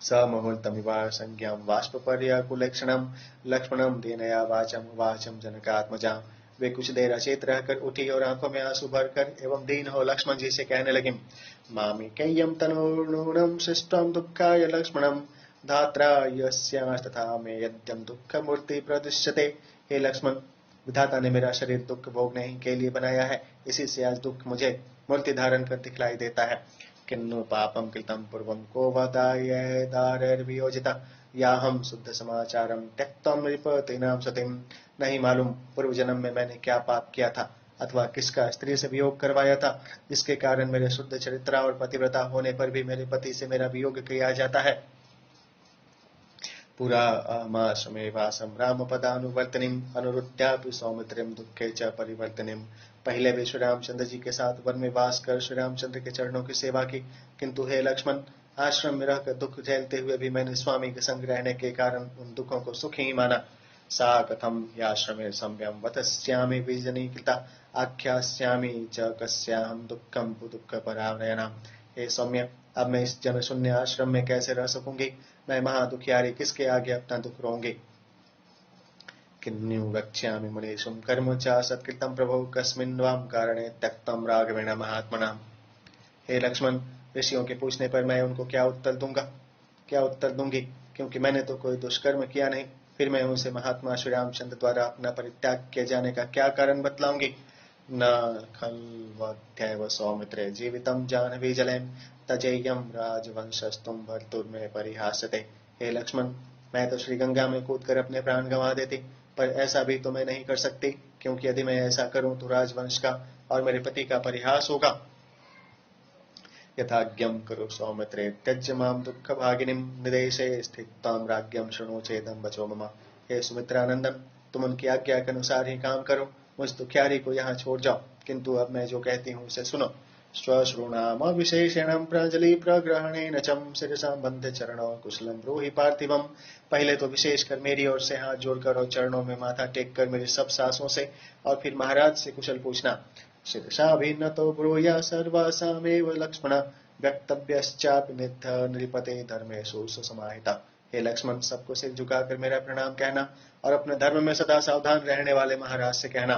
स मुहूर्तमिवा संज्ञां वाष्पपर्यकुलेक्षणं लक्ष्मणं दीनया वाचम वाचम जनकात्मजा। वे कुछ देर अचेत रहकर उठी और आंखों में आंसू भरकर एवं दीन हो लक्ष्मण जी से कहने लगी, मामी कय्यम तनूर्णूनं शिष्टं दुःखाय लक्ष्मणं धात्रा यस्यास्तथा मे यद्यं दुःख मूर्ति प्रदृश्यते। हे लक्ष्मण, विधाता ने मेरा शरीर दुख भोगने के लिए बनाया है, इसी से आज दुख मुझे मूर्ति धारण कर दिखलाई देता है। किन्नु पापम कृतं पूर्वं को वदायदारर्वियोजिता या हम शुद्ध समाचारम त्यक्तम नृपतीनां सतीं। नहीं मालूम पूर्व जन्म में मैंने क्या पाप किया था अथवा किसका स्त्री से वियोग करवाया था, जिसके कारण मेरे शुद्ध चरित्रा और पतिव्रता होने पर भी मेरे पति से मेरा वियोग किया जाता है। पुरा अहमाश्रमेवासं राम पदानुवर्तनीं अनुरुद्ध्यापि सौमित्रिं दुःखे च परिवर्तनीं। पहले भी श्री रामचंद्र जी के साथ वन में वास कर श्री रामचंद्र के चरणों की सेवा की, किंतु हे लक्ष्मण, आश्रम में रहकर दुख झेलते हुए भी मैंने स्वामी के संग रहने के कारण उन दुखों को सुख ही माना। सा कथम याश्रमे सम्यम वतस्यामि विजनीकृता आख्यास्यामि च कस्याहं दुःखं दुःख परायणाम्। हे सौम्य, अब मैं इस जन शून्य आश्रम में कैसे रह सकूंगी? मैं महादुखियारी किसके आगे अपना दुख रोऊंगी? किन्नु वक्ष्यामि मुनीषुं कर्म च सत्कृतं प्रभो कस्मिन् वां कारणे त्यक्तं राघवेण महात्मना। हे लक्ष्मण, ऋषियों के पूछने पर मैं उनको क्या उत्तर दूंगी? क्योंकि मैंने तो कोई दुष्कर्म किया नहीं, फिर मैं उनसे महात्मा श्री रामचंद्र द्वारा अपना परित्याग किए जाने का क्या कारण बतलाऊंगी? न खल्वध्यैव सौमित्रे जीवितं जाह्नवी जलेन तजेयं राजवंशस्तुं भर्तुर्मे परिहासते। हे लक्ष्मण, मैं तो श्री गंगा में कूदकर अपने प्राण गंवा देती, पर ऐसा भी तो मैं नहीं कर सकती, क्योंकि यदि मैं ऐसा करूं तो राजवंश का और मेरे पति का परिहास होगा। यथाज्ञं कुरु सौमित्रे त्यज्य मां दुःखभागिनीं निदेशे स्थितां राज्ञं शृणु चेदं वचो मम। हे सुमित्रानंदन, तुम उनकी आज्ञा के अनुसार ही काम करो, मुझ दुखियारी को यहाँ छोड़ जाओ, किंतु अब मैं जो कहती हूँ उसे सुनो। स्वश्रूणाम विशेषण प्रांजलि प्रग्रहणेन चम शिरसा बंध्य चरणों कुशलम ब्रूहि पार्थिवम। पहले तो विशेष कर मेरी ओर से हाथ जोड़कर और चरणों में माथा टेक कर मेरे सब सासों से और फिर महाराज से कुशल पूछना। शिरसा भिन्न तो ब्रूया सर्वासामेव लक्ष्मण वक्तव्यश्चापि मिथ नृपते धर्मेषु सुसमाहिता। हे लक्ष्मण, सबको सिर झुकाकर मेरा प्रणाम कहना और अपने धर्म में सदा सावधान रहने वाले महाराज से कहना।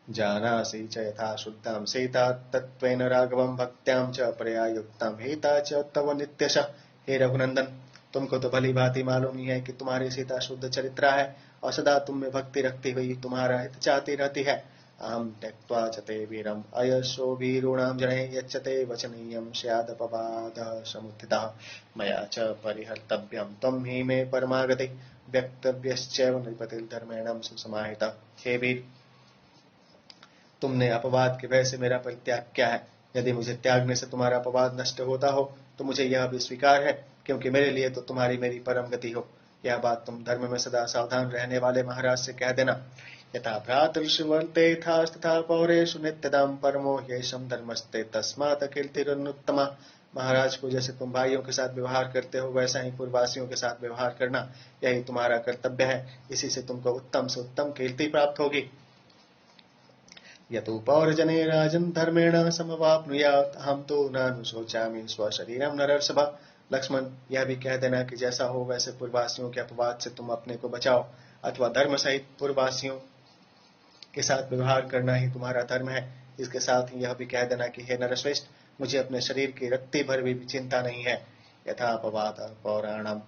जानासि च यथा शुद्धां सीता तत्त्वेन राघवं भक्त्यां च पर्यायुक्तां हिता च तव नित्यशः। हे रघुनंदन, तुमको तो भली भांति मालूम ही है कि तुम्हारी सीता शुद्ध चरित्रा है और सदा तुम में भक्ति रखती हुई तुम्हारा हित चाहती रहती है। अहम त्यक्त्वा च ते वीरम् अयशो वीरूणां जनैः यच्चते वचनीयं स्यादपवादः समुत्थितः मया च परिहर्तव्यं त्वं हि मे परमागतिः वक्तव्यश्चैव नृपतिर्धर्मेण सुसमाहितः। हे वीर, तुमने अपवाद के भय से मेरा परित्याग किया है। यदि मुझे त्यागने से तुम्हारा अपवाद नष्ट होता हो तो मुझे यह भी स्वीकार है, क्योंकि मेरे लिए तो तुम्हारी मेरी परम गति हो। यह बात तुम धर्म में सदा सावधान रहने वाले महाराज से कह देना। यथा भ्रातृषुवर्ते तथा पौरेषु नित्यदाम परमो ह्येषं धर्मस्ते तस्मात् कीर्तिरनुत्तमा। महाराज को जैसे तुम भाइयों के साथ व्यवहार करते हो वैसा ही पूर्ववासियों के साथ व्यवहार करना, यही तुम्हारा कर्तव्य है। इसी से तुमको उत्तम से उत्तम कीर्ति प्राप्त होगी। यतो पौरजने राजन धर्मेण समवाप्नुयात् अहम तो नानुशोचामि स्वशरीरम नरर्षभ। लक्ष्मण, यह भी कह देना कि जैसा हो वैसे पूर्ववासियों के अपवाद से तुम अपने को बचाओ, अथवा धर्म सहित पूर्ववासियों के साथ व्यवहार करना ही तुम्हारा धर्म है। इसके साथ ही यह भी कह देना कि हे नरश्रेष्ठ, मुझे अपने शरीर की रक्ति भर भी चिंता नहीं है। यथा अपवाद पौराणम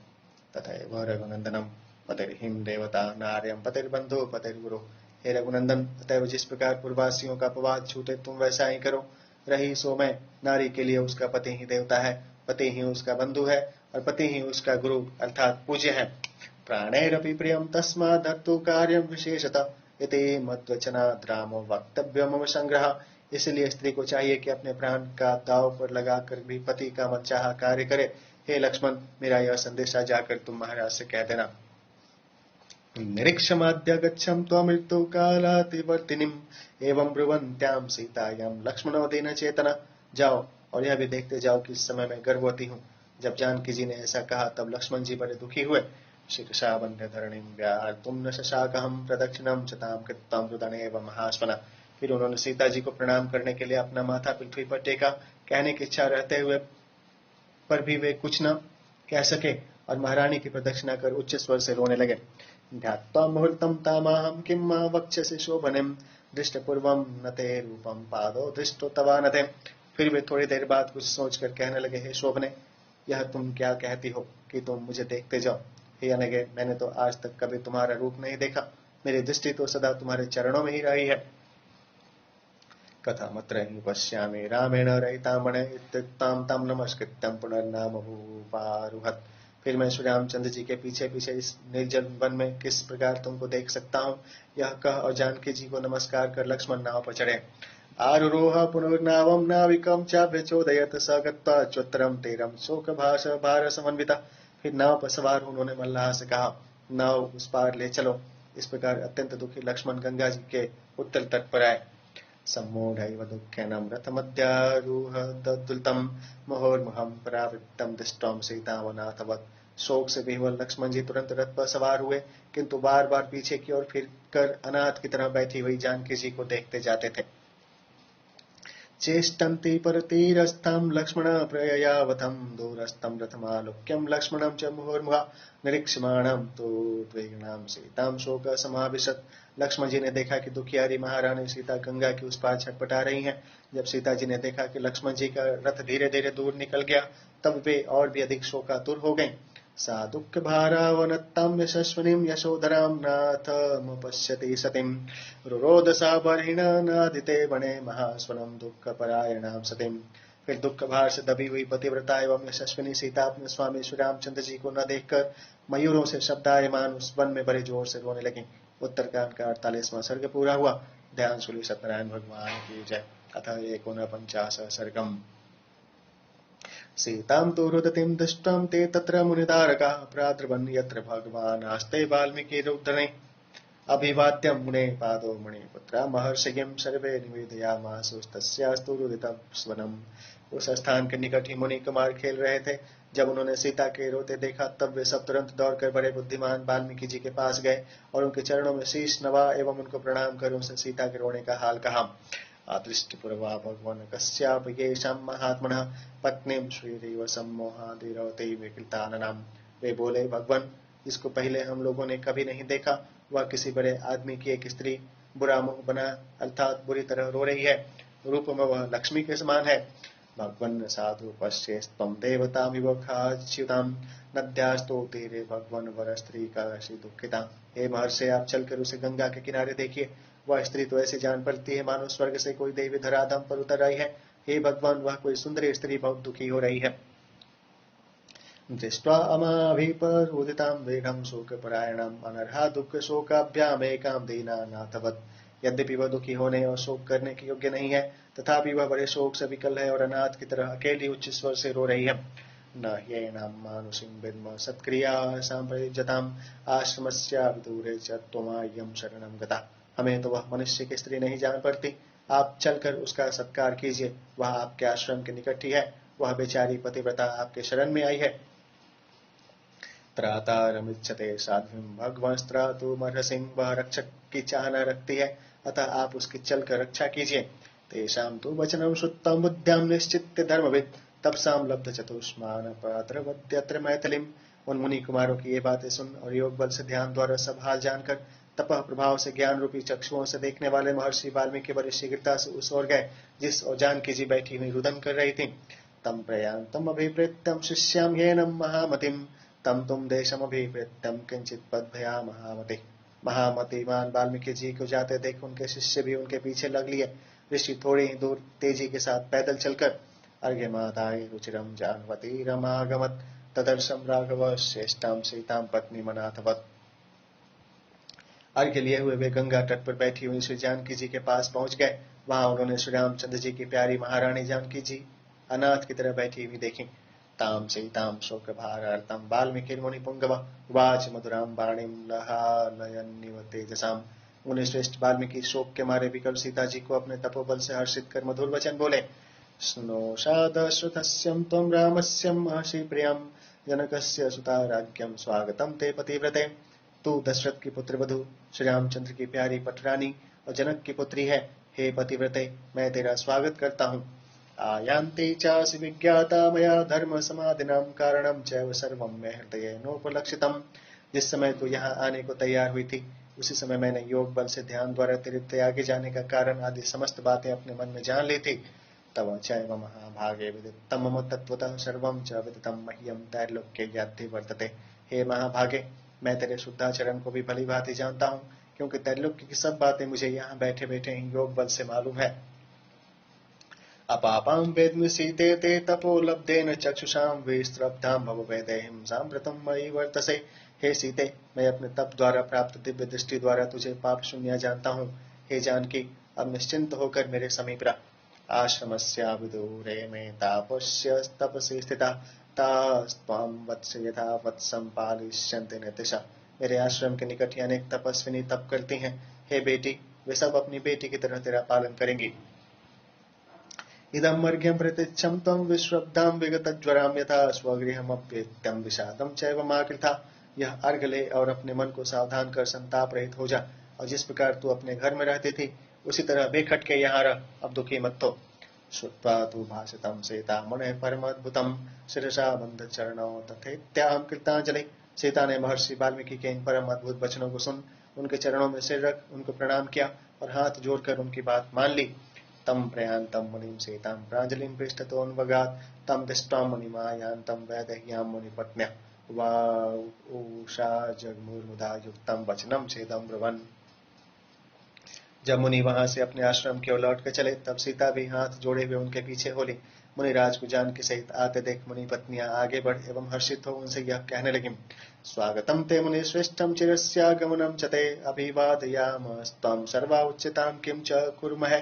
तथैव रघुनंदनम पतिर्हिम देवता नार्यम पतिर्बंधु पतिर्गुरु। हे रघुनंदन, अतएव जिस प्रकार पूर्ववासियों का अपवाद छूटे तुम वैसा ही करो। रही सो मैं, नारी के लिए उसका पति ही देवता है, पति ही उसका बंधु है और पति ही उसका गुरु अर्थात पूज्य है। प्राणैरपि प्रियम तस्मात् धर्तु कार्यम विशेषतः इति मद्वचनाद् रामो वक्तव्य मम संग्रह। इसलिए स्त्री को चाहिए कि अपने प्राण का दांव पर लगाकर भी पति का मनचाहा कार्य करे। हे लक्ष्मण, मेरा यह संदेशा जाकर तुम महाराज से कह देना। निरीक्षमाद्य गच्छं त्वमृत्यु कालातिवर्तिनीम् एवं ब्रुवन्त्यां सीतायां लक्ष्मणोदीन चेतना। जाओ और यह भी देखते जाओ कि इस समय मैं गर्भवती हूँ। जब जानकी जी ने ऐसा कहा तब लक्ष्मण जी बड़े दुखी हुए। शिक्षा बंध्य धरणीं व्याहर्तुं न शशाकहं प्रदक्षिणं चतां कृत्वां रुदनेव महास्वना। फिर उन्होंने सीता जी को प्रणाम करने के लिए अपना माथा पृथ्वी पर टेका। कहने की इच्छा रहते हुए पर भी वे कुछ न कह सके और महारानी की प्रदक्षिणा कर उच्च स्वर से रोने लगे। ध्यात्वा मुहूर्तं तामाहं किं मा वक्ष्यसि शोभनिं दृष्टपूर्वं न ते रूपं पादो दृष्टो तवानते। फिर वे थोड़ी देर बाद कुछ सोचकर कहने लगे, हे शोभने, यह तुम क्या कहती हो कि तुम मुझे देखते जाओ। हे अनगे, मैंने तो आज तक कभी तुम्हारा रूप नहीं देखा। मेरी दृष्टि तो सदा तुम्हारे चरणों में ही रही है। कथमत्र हि पश्यामि रामेण रहितामण इत्युक्तां तं नमस्कृत्यं पुनर्नाम भूपारुहत्। फिर मैं श्री रामचंद्र जी के पीछे पीछे इस निर्जन वन में किस प्रकार तुमको देख सकता हूँ, यह कह और जानकी जी को नमस्कार कर लक्ष्मण नाव पर चढ़े। आरुरोह पुनर्नावं नाविकं चाभ्यचोदयत् स गत्वा च्योत्तरं तीरं शोकभाष भार समन्विता। फिर नाव पर सवार उन्होंने मल्लाह से कहा, नाव उस पार ले चलो। इस प्रकार अत्यंत दुखी लक्ष्मण गंगा जी के उत्तल तट पर आए। सम्मूढ़ैव दुःखेन रथमध्यारूह ददुल्तं मुहुर्मुहं परावृत्तं दृष्ट्वा सीतावनाथवत्। शोक से विह्वल लक्ष्मण जी तुरंत रथ पर सवार हुए, किंतु बार बार पीछे की ओर फिर कर अनाथ की तरह बैठी हुई जानकी जी को देखते जाते थे। चेष्टन्ति परतीरस्थं लक्ष्मण प्रययावथं दूरस्थं रथमालोक्यं लक्ष्मणं च मुहुर्मुहुः निरीक्षमाणं तो द्विगुणां सीतां शोक समाविशत्। लक्ष्मण जी ने देखा कि दुखियारी महारानी सीता गंगा की उस पार छटपटा रही हैं। जब सीता जी ने देखा कि लक्ष्मण जी का रथ धीरे धीरे दूर निकल गया तब वे और भी अधिक शोकातुर हो गईं। सा दुःख भारावनत्तां यशस्विनीं यशोधरां नाथमुपश्यति सतीं रुरोध सा बर्हिणा नादिते वने महास्वनं दुःखपरायणां सतीं। फिर दुःख भार से दबी हुई पतिव्रता एवं यशस्विनी सीता अपने स्वामी श्री रामचंद्र जी को न देखकर मयूरों से शब्दायमान उस वन में बड़े जोर से रोने लगी। उत्तरकांड का 48वां सर्ग पूरा हुआ। ध्यान सुनी सत्यनारायण भगवान की जय। अथ 49 सर्गम। सीतां तु रुदतीं दृष्ट्वां ते तत्र मुनितारकाः प्राद्रवन् यत्र भगवान् आस्ते वाल्मीकिरुद्धरणे। अभिवाद्यं मुने पादो मुनिपुत्र महर्षिं सर्वे निवेदयामासुस्तस्यास्तु रुदितं स्वनम। उस स्थान के निकट ही मुनि कुमार खेल रहे थे। जब उन्होंने सीता के रोते देखा तब वे सब तुरंत दौड़कर बड़े बुद्धिमान वाल्मीकि जी के पास गए और उनके चरणों में शीश नवा एवं उनको प्रणाम कर उनसे सीता के रोने का हाल कहा। अदृष्टपूर्वा भगवान कस्याप येषां महात्मनः पत्नीं श्रीरेव सम्मोहादिरवते विकृताननाम। वे बोले, भगवान, जिसको पहले हम लोगों ने कभी नहीं देखा, वह किसी बड़े आदमी की एक स्त्री बुरा मुख बना अर्थात बुरी तरह रो रही है। रूप में वह लक्ष्मी के समान है। भगवन् साधु पश्येस्त्वं देवतामिव खाच्युतां नद्यास्तो तीरे भगवन् वर स्त्री काशी दुखिता। हे महर्षि, आप चलकर उसे गंगा के किनारे देखिए। वह स्त्री तो ऐसी जान पड़ती है मानो स्वर्ग से कोई देवी धराधाम पर उतर आई है। हे भगवान, वह कोई सुंदरी स्त्री बहुत दुखी हो रही है। दृष्ट्वा अमाभिपरोदितां वेगं शोकपरायणम् अनर्हा दुःख शोकाभ्याम एकां दीनानाथवत्। यद्यपि वह दुखी होने और शोक करने के योग्य नहीं है, तथापि वह बड़े शोक से विकल है और अनाथ की तरह अकेली उच्च स्वर से रो रही है। न ह्येनां मानुषीं विद्म सत्क्रिया सांप्रयुज्यताम् आश्रमस्या विदूरे च त्वमायं शरणं गता। हमें तो वह मनुष्य की स्त्री नहीं जान पड़ती। आप चलकर उसका सत्कार कीजिए। वह आपके आश्रम के निकट ही है। वह बेचारी पतिव्रता आपके शरण में आई है। त्रातारमिच्छते साध्वीं भगवंस्त्रातुमर्हसीं। वह रक्षक की चाहना रखती है, अतः आप उसकी चलकर रक्षा कीजिए। तेषां तु वचनं श्रुत्वा बुद्ध्यां निश्चित्य धर्मवित् तपसां लब्ध चतुष्मान पात्रवत्यत्र मैथिलीं। उन मुनि कुमारों की ये बातें सुन और योग बल से ध्यान द्वारा सब हाल जानकर तपह प्रभाव से ज्ञान रूपी चक्षुओं से देखने वाले महर्षि वाल्मीकि बड़ी शीघ्रता से उस ओर गए जिस और जानकी जी बैठी हुई रुदन कर रही थी। तम प्रयान्तम अभिप्रेत्यम शिष्यां ह्येनं महामतिम तम तुम देशमभिप्रेत्यम किंचित पद्भया महामति। महामतिमान वाल्मीकि जी को जाते देख उनके शिष्य भी उनके पीछे लग लिए। ऋषि थोड़ी ही दूर तेजी के साथ पैदल चलकर अर्घ्यमादाय रुचिरम जानवती रमागमत तदर्शम राघव श्रेष्ठाम सीताम पत्नी मनाथवत। अर्घ्य लिए हुए वे गंगा तट पर बैठी हुई श्री जानकी जी के पास पहुंच गए। वहां उन्होंने श्री रामचंद्र जी की प्यारी महारानी जानकी जी अनाथ की तरह बैठी हुई देखी। ताम सीताम शोक भारार्तम वाल्मीकि मुनि पुंगव वाच मधुराम वाणीम लहालयन्निव तेजसाम। मुनि श्रेष्ठ वाल्मीकि शोक के मारे विकल सीता जी को अपने तपोबल से हर्षित कर मधुर वचन बोले। स्नोषा दशरथस्यं त्वं रामस्य महर्षि प्रियं जनकस्य सुता राज्ञं स्वागतम ते पतिव्रते। तू दशरथ की पुत्र वधु श्री रामचंद्र की प्यारी पटरानी और जनक की पुत्री है। हे पतिव्रते, मैं तेरा स्वागत करता हूँ। आयान्ते चासि विज्ञाता मया धर्म समाधिनां कारणं चैव सर्वं मे हृदये नोपलक्षितम्। जिस समय तू यहाँ आने को तैयार हुई थी, उसी समय मैंने योग बल से ध्यान द्वारा तेरे त्यागे जाने का कारण आदि समस्त बातें अपने मन में जान ली थी। तव चैव महाभागे विदितं मम तत्त्वतः सर्वं च विदितं मह्यं त्रैलोक्ये याद्धि वर्तते। हे महाभागे, मैं तेरे शुद्धाचरण को भी भली भांति जानता हूँ, क्योंकि त्रैलोक्य की सब बातें मुझे यहाँ बैठे बैठे योग बल से मालूम है। अपापां वेद्मि सीते ते तपोलब्धेन चक्षुषां विस्त्रब्धां भववेदेहिं साम्प्रतं मयि वर्तसे। हे सीते, मैं अपने तप द्वारा प्राप्त दिव्य दृष्टि द्वारा तुझे पाप शून्य जानता हूँ। हे जानकी, अब निश्चिंत होकर मेरे समीप रह। आश्रमस्या विदूरे में तापस्य तपसि स्थिता तास्त्वां वत्स यथा वत्सं पालिष्यन्ते नितिशा। मेरे आश्रम के निकट ही अनेक तपस्विनी तप करती हैं। हे बेटी, वे सब अपनी बेटी की तरह तेरा पालन करेंगी। इदम् अर्घ्यं प्रतीच्छं त्वं विश्रब्धां विगतज्वरां यथा स्वगृहमप्येत्यं विषादं चैव माकृथा। यह अर्घ ले और अपने मन को सावधान कर संताप रहित हो जा, और जिस प्रकार तू अपने घर में रहती थी उसी तरह बेखट के यहाँ रह, अब दुखी मत हो। श्रुत्वा तु भाषितं सीता मुनेः परमद्भुतं शिरसा बंध चरणौ तथेत्याहं कृतांजलि। सीता ने महर्षि वाल्मीकि के इन परम अद्भुत वचनों को सुन उनके चरणों में सिर रख उनको प्रणाम किया और हाथ जोड़कर उनकी बात मान ली। तम प्रयान्तं मुनिं सीतां प्राञ्जलिं पृष्ठतोऽन्वगात् तं दृष्ट्वा मुनिमायान्तं वैदेह्यां मुनिपत्न्या वा उषा जगमुर्मुदा युक्तं वचनं छेदं ब्रुवन्। जब मुनि वहां से अपने आश्रम की ओर लौट कर चले, तब सीता भी हाथ जोड़े हुए उनके पीछे हो ली। मुनिराज को जानकी सहित आते देख मुनि पत्नियां आगे बढ़ एवं हर्षित हो उनसे यह कहने लगी। स्वागतम ते मुनि श्रेष्ठम चिरस्यागमनम चते अभिवादयामस्त्वं सर्वा उच्चतां किं च कुर्मः।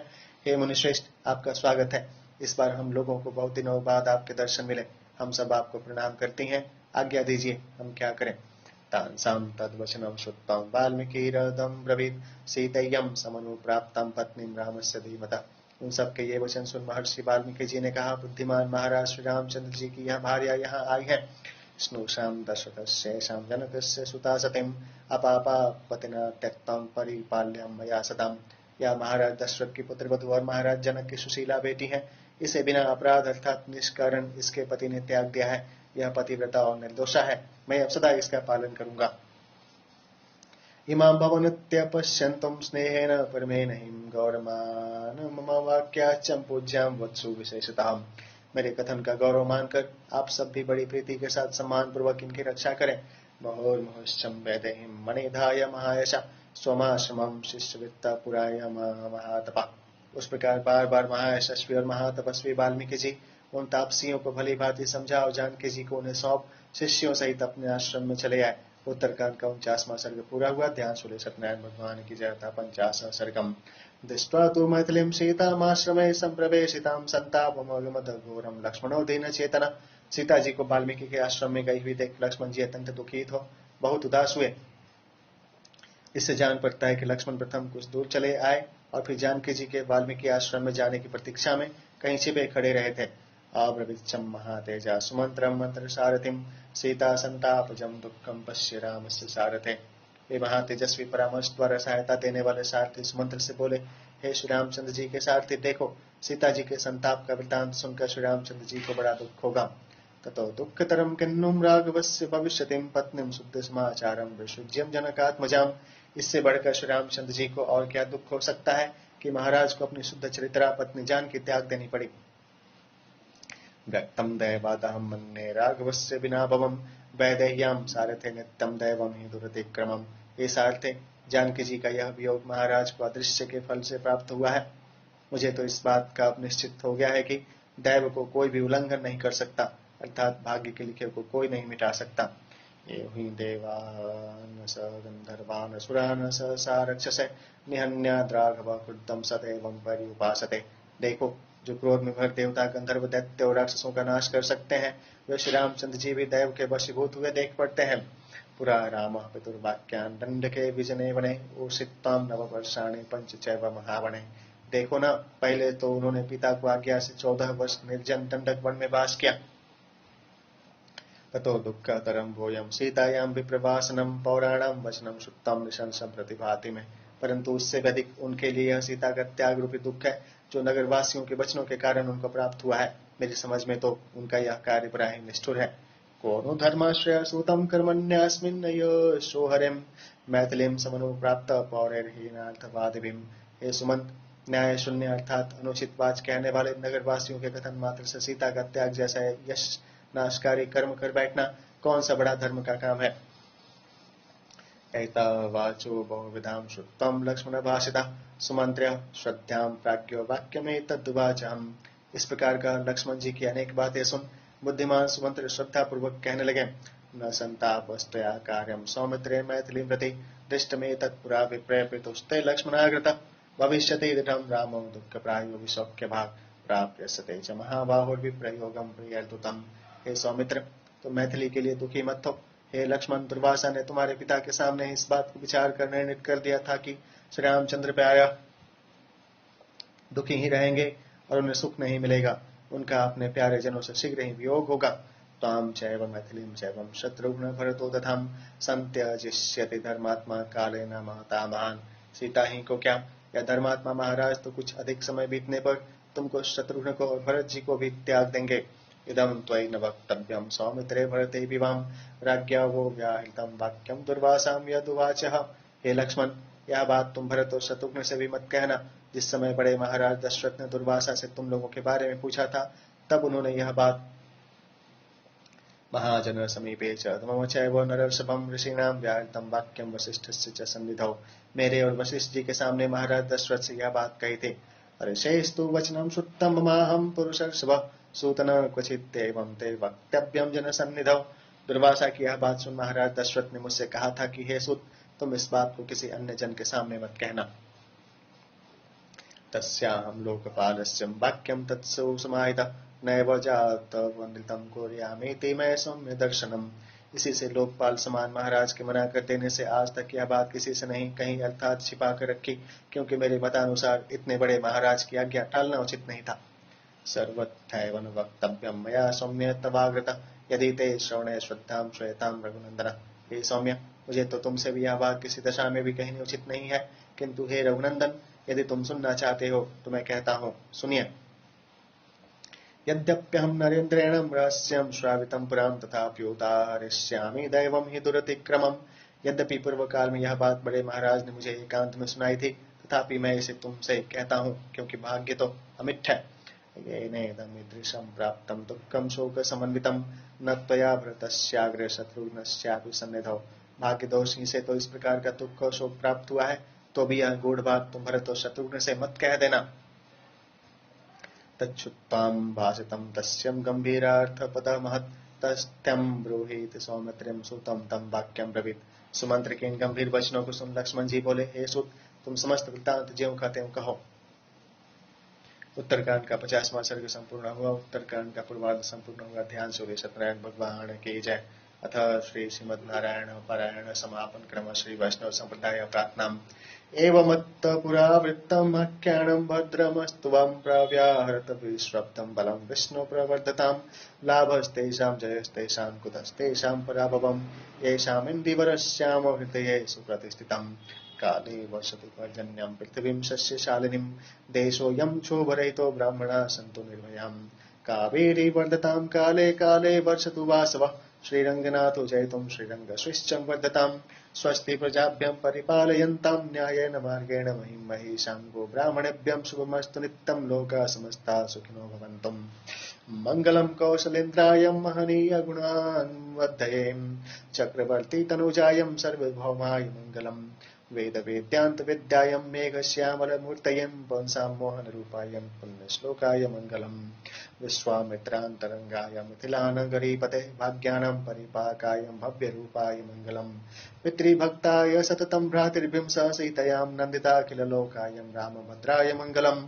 हे मुनि श्रेष्ठ, आपका स्वागत है। इस बार हम लोगों को बहुत दिनों बाद आपके दर्शन मिले। हम सब आपको प्रणाम करती हैं। आज्ञा दीजिए, हम क्या करें। तांसां तद्वचनं श्रुत्वा वाल्मीकिरदं ब्रवीत् सीतय्यं समनुप्राप्तं पत्नीं रामस्य धीमता। उन सबके ये वचन सुन महर्षि वाल्मीकि जी ने कहा, बुद्धिमान महाराज श्री रामचंद्र जी की यह भार्या यहाँ आई है। स्नुषां दशरथस्यैषां जनकस्य सुता सतीं अपापा पतिना त्यक्तं परिपाल्यं मया सताम्। यह महाराज दशरथ की पुत्रवधू और महाराज जनक की सुशीला बेटी है। इसे बिना अपराध अर्थात निष्कारण इसके पति ने त्याग दिया है। यह पतिव्रता और निर्दोषा है। मैं अब सदा इसका पालन करूंगा। इमां भवन्त्यपश्यन्तुं स्नेहेन परमेन हिं गौरमान मम वाक्याच्चं पूज्यां वत्सु विशेषतः। मेरे कथन का गौरव मानकर आप सब भी बड़ी प्रीति के साथ सम्मान पूर्वक इनकी रक्षा करें। महोर्मुहुश्चं वैदेहीं मणिधाय महायशा स्वमाश्रमं शिष्यवृत्ता पुराय महातपा। उस प्रकार बार बार महायशस्वी और महातपस्वी वाल्मीकि जी उन तापसियों को भली भांति समझा और जानकी जी को उन्हें सौंप शिष्यों सहित अपने आश्रम में चले आए। उत्तरकांड का 49वां सर्ग पूरा हुआ। ध्यान सूर्य सत्यनारायण भगवान की जय था। 50वां सर्गम। दृष्ट्वा तु मैथिलीं सीतामाश्रमे संप्रवेशितां संतापमगमदघोरं लक्ष्मणो दीनचेतना। सीता जी को वाल्मीकि के आश्रम में गई हुई देख लक्ष्मण जी अत्यंत दुखित हो बहुत उदास हुए। इससे जान पड़ता है कि लक्ष्मण प्रथम कुछ दूर चले आए और फिर जानकी जी के वाल्मीकि आश्रम में जाने की प्रतीक्षा में कहीं छिपे खड़े रहे थे। आब्रवीच्छं महातेजा सुमंत्रं मंत्र सारथिं सीता संतापजं दुःखं पश्य रामस्य सारथे। वे महातेजस्वी परामर्श द्वारा सहायता देने वाले सारथी सुमंत्र से बोले, हे श्री रामचंद्र जी के सारथी, देखो सीता जी के संताप का वृत्तांत सुनकर श्री रामचंद्र जी को बड़ा दुख होगा। ततो दुःखतरं किन्नुं राघवस्य भविष्यतिं पत्नीं शुद्ध समाचारं विसृज्यं जनकात्मजाम्। इससे बढ़कर श्री रामचंद्र जी को और क्या दुख हो सकता है कि महाराज को अपनी शुद्ध चरित्रा पत्नी जानकी त्याग देनी पड़ी। व्यक्तं दैवादहं मन्ये राघवस्य विना भवं वैदेह्यां सारथे नित्यं दैवं हि दुरतिक्रमम्। ये सारथे, जानकी जी का यह वियोग महाराज को अदृश्य के फल से प्राप्त हुआ है। मुझे तो इस बात का अब निश्चित हो गया है कि दैव को कोई भी उल्लंघन नहीं कर सकता, अर्थात भाग्य के लिखे को कोई नहीं मिटा सकता। ये हुई देवान स गंधर्वान असुरान सहसा रक्षसे निहन्याद् राघव क्रुद्धं सदैवं पर्युपासते। देखो, जो क्रोध में भर देवता गंधर्व दैत्य और राक्षसों का नाश कर सकते हैं, वे श्री रामचंद्र जी भी दैव के वशीभूत हुए देख पड़ते हैं। पुरा राम पितुर्वाक्यान् दंडके विजने वने उषित्तां नववर्षाणि पंच चैव महावने। देखो ना, पहले तो उन्होंने पिता को आज्ञा से 14 वर्ष निर्जन दंडक वन में वास किया। ततो दुःखतरं भूयं सीतायां विप्रवासनं पौराणं वचनं श्रुतं निशंसं प्रतिभाति में। परंतु उससे भी अधिक उनके लिए यह सीता का त्याग रूपी दुख है जो नगरवासियों के वचनों के कारण उनको प्राप्त हुआ है। मेरी समझ में तो उनका यह कार्य बड़ा ही निष्ठुर है। कोनो धर्माश्रय सूतं कर्मण्यस्मिन् यो हरिं मैथिलीं समनुप्राप्त पौरैर्हीनार्थवादिभिं। हे सुमंत, न्याय शून्य अर्थात अनुचित बात कहने वाले नगरवासियों के कथन मात्र से सीता का त्याग जैसा यश नाशकारी कर्म कर बैठना कौन सा बड़ा धर्म का काम है। एतावाचो बहुविधां श्रुतं लक्ष्मण भाषिता सुमंत्र्य श्रद्धां प्राज्ञो वाक्यमेतद्वाचहम्। इस प्रकार का लक्ष्मण जी की अनेक बातें सुन बुद्धिमान सुमंत्र श्रद्धा पूर्वक कहने लगे। न संतापस्तया कार्यं सौमित्रे मैथिलीं प्रति दृष्टमेतत्पुरा विप्रयपितुस्ते लक्ष्मणाग्रता भविष्यति दृढं रामो दुःखप्रायो विशोक्य भाग प्राप्यस्ते च महाबाहुर्विप्रयोगं प्रियर्दुतम्। हे सौमित्र, तुम मैथिली के लिए दुखी मत हो। हे लक्ष्मण, दुर्वासा ने तुम्हारे पिता के सामने इस बात को विचार कर निर्णय कर दिया था कि श्री रामचंद्र प्यारा दुखी ही रहेंगे और उन्हें सुख नहीं मिलेगा। उनका अपने प्यारे जनों से शीघ्र ही वियोग होगा। ताम चैव मैथिलीं चैव शत्रुघ्न भरतो तथाम संत्यजिष्यति धर्मात्मा कालेन महता महान। सीता ही को क्या, या धर्मात्मा महाराज तो कुछ अधिक समय बीतने पर तुमको शत्रुघ्न को और भरत जी को भी त्याग देंगे। इदं त्वयि न वक्तव्यं सौमित्रे भरते विवाम राज्ञा वो व्याहृतं वाक्यं दुर्वासां यदुवाचः। हे लक्ष्मण, यह बात तुम भरत और शत्रुघ्न से भी मत कहना। जिस समय बड़े महाराज दशरथ ने दुर्वासा से तुम लोगों के बारे में पूछा था, तब उन्होंने यह बात महाजन समीपे च मम चैव नरर्षभं ऋषीणां व्याहृतं वाक्यं वसिष्ठस्य च सन्निधौ। मेरे और वशिष्ठ जी के सामने महाराज दशरथ से यह बात कही थी। ऋषेस्तु वचनं श्रुतं ममाहं पुरुषर्षभ सूतन क्वचित् एवं ते वक्तव्यं जन सन्निधौ। दुर्वासा की यह बात सुन महाराज दशरथ ने मुझसे कहा था कि हे सूत, तुम इस बात को किसी अन्य जन के सामने मत कहना। तस्याहं लोकपालस्य वाक्यं तत्सु समाहितः नैव जातवन्दितं कुर्यामीति मे सौम्य दर्शनम्। इसी से लोकपाल समान महाराज के मना कर देने से आज तक यह बात किसी से नहीं कहीं अर्थात छिपा कर रखी, क्योंकि मेरे मतानुसार इतने बड़े महाराज की आज्ञा टालना उचित नहीं था। सर्वथैव वक्तव्यम मया सौम्य तवाग्रत यदि ते श्रवणे श्रद्धाम श्वेताम रघुनंदन। हे सौम्य, मुझे तो तुमसे भी यह बात किसी दशा में भी कहनी उचित नहीं है, किंतु हे रघुनंदन, यदि तुम सुनना चाहते हो तो मैं कहता हूँ, सुनिए। यद्यप्यहं नरेन्द्रेण रहस्यं श्रावितं पुरां तथाप्युदाहरिष्यामि दैवं हि दुरतिक्रमम्। यद्यपि पूर्व काल में यह बात बड़े महाराज ने मुझे एकांत में सुनाई थी, तथापि मैं इसे तुमसे कहता हूँ, क्योंकि भाग्य तो अमिथ्य है। येनेदमीदृशं प्राप्तं दुःखं शोकसमन्वितं न त्वया भरतस्याग्रे शत्रुघ्नस्यापि सन्निधौ। भाग्य दोष ही से तो इस प्रकार का दुख और शोक प्राप्त हुआ है, तो भी यह गूढ़ बात तुम भरत और शत्रुघ्न से मत कह देना। तच्छ्रुत्वां भासितं तस्यं गंभीरार्थपदः महत् तस्थ्यं ब्रूहीति सौमित्रिं सुतं तं वाक्यं ब्रवीत। सुमंत्र के इन गंभीर वचनों को सुन लक्ष्मण जी बोले, हे सुत, तुम समस्त वृत्तांत ज्यों का त्यों कहो। उत्तरकांड का 50वां सर्ग संपूर्ण हुआ। उत्तरकांड का पूर्वार्ध संपूर्ण हुआ। ध्यान सूर्य सत्यनारायण भगवान की जय। अथ श्री श्रीमद् नारायण पारायण समापन क्रम श्री वैष्णव संप्रदाय प्रार्थना। एवमत्त पुरा वृत्तम आख्यानं भद्रमस्तुवं प्रव्याहृत विश्वप्तं बलं विष्णु प्रवर्धतां लाभस्तेषां जयस्तेषां कुतस्तेषां पराभवं येषामिन्दीवरस्याम हृदये सुप्रतिष्ठितम्। काले वर्षतु पर्जन्यं पृथिवीं शस्यशालिनीं देशोऽयं क्षोभरहितो ब्राह्मणाः सन्तु निर्भयां। कावेरी वर्धतां काले काले वर्षतु वासवः श्रीरङ्गनाथो जयतुं श्रीरङ्गश्रीश्चं वर्धतां। स्वस्ति प्रजाभ्यं परिपालयन्तां न्यायेन मार्गेण महीं महिषां गोब्राह्मणेभ्यं शुभमस्तु नित्यं लोकाः समस्ताः सुखिनो भवन्तु। मङ्गलं कौशलेन्द्राय महनीय गुणान्वधये चक्रवर्ती तनुजायं सर्वभौमाय मङ्गलम्। वेद वेद्यान्त विद्यायं मेघश्यामलमूर्तयं पुंसां मोहनरूपायं पुण्यश्लोकाय मङ्गलम्। विश्वामित्रान्तरङ्गाय मिथिलानगरीपते भाग्यानां परिपाकाय भव्यरूपाय मङ्गलम्। पितृभक्ताय सततं भ्रातृभिं सह सीतयां नन्दिताखिललोकाय रामभद्राय मङ्गलम्।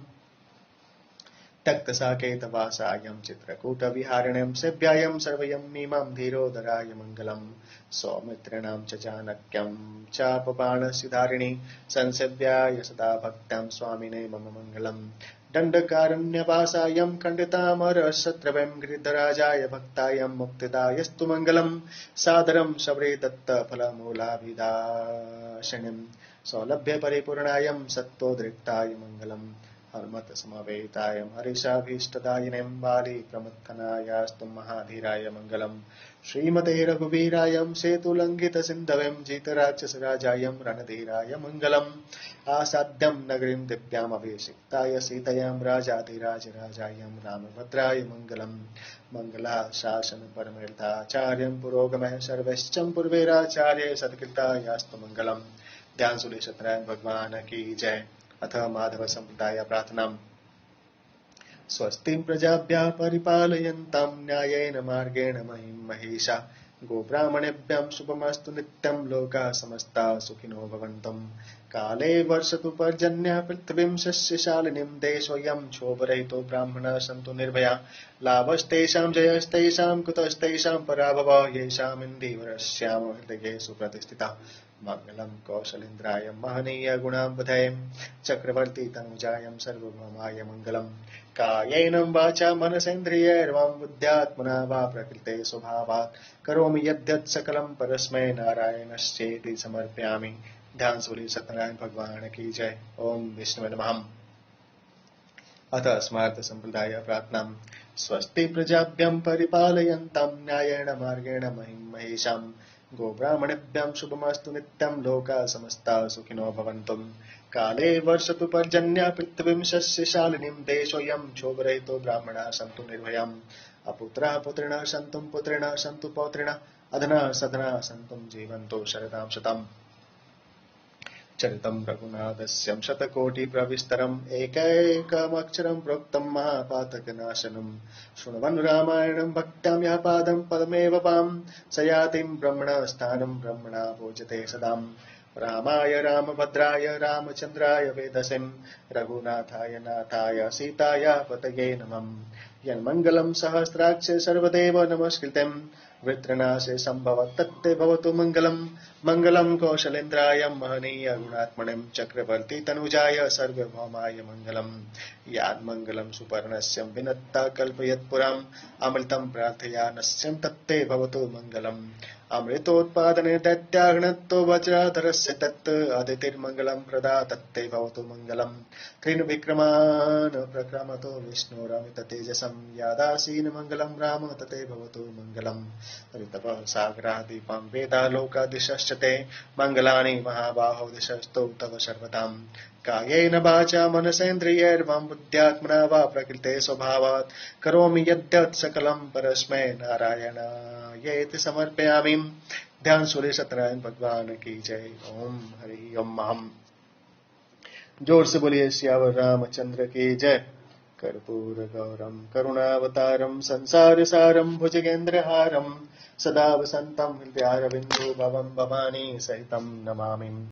त्यक्तसाकेतवासायं चित्रकूटविहारिणीं सेव्यायं सर्वयम्मीमां धीरोदराय मङ्गलम्। सौमित्रिणां च चाणक्यं चापबाणसिधारिणी संसेव्याय सदा भक्त्यां स्वामिने मम मङ्गलम्। दण्डकारण्यवासायं खण्डितामरशत्रवें गिरिधराजाय भक्तायं मुक्तिदायस्तु मङ्गलम्। सादरं शबरे दत्तफलमूलाभिदाशिनीं सौलभ्यपरिपूर्णायं सत्त्वोद्रिक्ताय मङ्गलम्। हनुमत समवेताय हरिषाभीष्टदायिनीं बाली प्रमुत्थनायास्तु महाधीराय मङ्गलम्। श्रीमते रघुवीराय सेतुलङ्घितसिन्धवें जितराक्षसराजाय रणधीराय मङ्गलम्। आसाद्यं नगरीं दिव्यामभिषिक्ताय सीतयां राजाधिराजराजाय रामभद्राय मङ्गलम्। मङ्गलाशासन परमेर्धाचार्यं पुरोगमः सर्वैश्चं पूर्वैराचार्य सत्कृतायास्तु मङ्गलम्। ध्यान सूर्य सत्यनारायण भगवान की जय। अथ माधव संप्रदाय प्रार्थना। स्वस्ति प्रजाभ्यः परिपालयन्तां न्यायेन मार्गेण महीं महिषा गोब्राह्मणेभ्यः शुभमस्तु नित्यं लोकाः समस्ताः सुखिनो भवन्तु। काले वर्षतु पर्जन्यः पृथिवीं शस्यशालिनीं देशोऽयं क्षोभरहितो ब्राह्मणाः सन्तु निर्भयाः। लाभस्तेषां जयस्तेषां कुतस्तेषां पराभवः येषामिन्दीवरस्याम हृदये सुप्रतिष्ठिताः। मङ्गलं कौशलेन्द्राय महनीय गुणाम्बधये चक्रवर्ती तनुजायं सर्वभौमाय मङ्गलम्। कायेन वाचा मनसेन्द्रियैर्वा बुद्ध्यात्मना वा प्रकृते स्वभावात् करोमि यद्यत् सकलं परस्मै नारायणस्येति समर्पयामि। ध्यान सूर्य सत्यनारायण भगवान की जय। ओम विष्णुवे नमः। अथ स्मार्त संप्रदाय प्रार्थना। स्वस्ति प्रजाभ्यं परिपालयन्तां न्यायेन मार्गेण महीं महिषां गोब्राह्मणेभ्यं शुभमस्तु नित्यं लोकाः समस्ताः सुखिनो भवन्तु। काले वर्षतु पर्जन्यः पृथिवीं शस्यशालिनीं देशोऽयं क्षोभरहितो ब्राह्मणाः सन्तु निर्भयाः। अपुत्राः पुत्रिणः सन्तु पुत्रिणः सन्तु पौत्रिणः अधनाः सधनाः सन्तु जीवन्तो शरदां शतम्। चरितं रघुनाथस्य शतकोटिप्रविस्तरम् एकैकमक्षरं प्रोक्तं महापातकनाशनम्। शृण्वन् रामायणं भक्त्यां यः पादं पदमेव पां स याति ब्रह्मणस्थानं ब्रह्मणा पूजते सदाम्। रामाय रामभद्राय रामचन्द्राय वेदसे रघुनाथाय नाथाय सीताय पतये नमः। यन्मङ्गलं सहस्राक्षे सर्वदेव नमस्कृतं वृत्रनाशे सम्भवत् तत्ते भवतु मङ्गलम् मङ्गलं कौशलेन्द्राय महनीय गुणात्मने चक्रवर्ती तनुजाय सर्वभौमाय मङ्गलम् यान्मङ्गलं सुपर्णस्य विनत्ता कल्पयत्पुराम् अमृतं प्रार्थयानस्यं तत्ते भवतु मङ्गलम् अमृतोत्पादने दैत्याग्नतो वज्राधरस्य तत् अदितिर्मङ्गलं प्रदा तत्ते भवतु मङ्गलम् कृष्णविक्रमान् प्रक्रमतो विष्णोरमित तेजसं यादासीन मङ्गलं राम तते भवतु मङ्गलम् ऋतवः सागरादीपं वेदालोकादिशश्च ते मङ्गलानि महाबाहो दिशस्तौ तव सर्वताम् कायेन वाचा मनसेन्द्रियैर्वां बुद्ध्यात्मना वा प्रकृते स्वभावात् करोमि यद्यत् सकलं परस्मै नारायणायेति समर्पयामि। ध्यान सूर्य सत्यनारायण भगवान की जय। ओम हरि ओम। हम जोर से बोलिए सियावर रामचंद्र की जय। कर्पूर गौरम करुणावतारम संसार सारम भुजगेन्द्र हारम सदा वसंतम हृदयारविंदो भवम भवानी सहितम नमामि।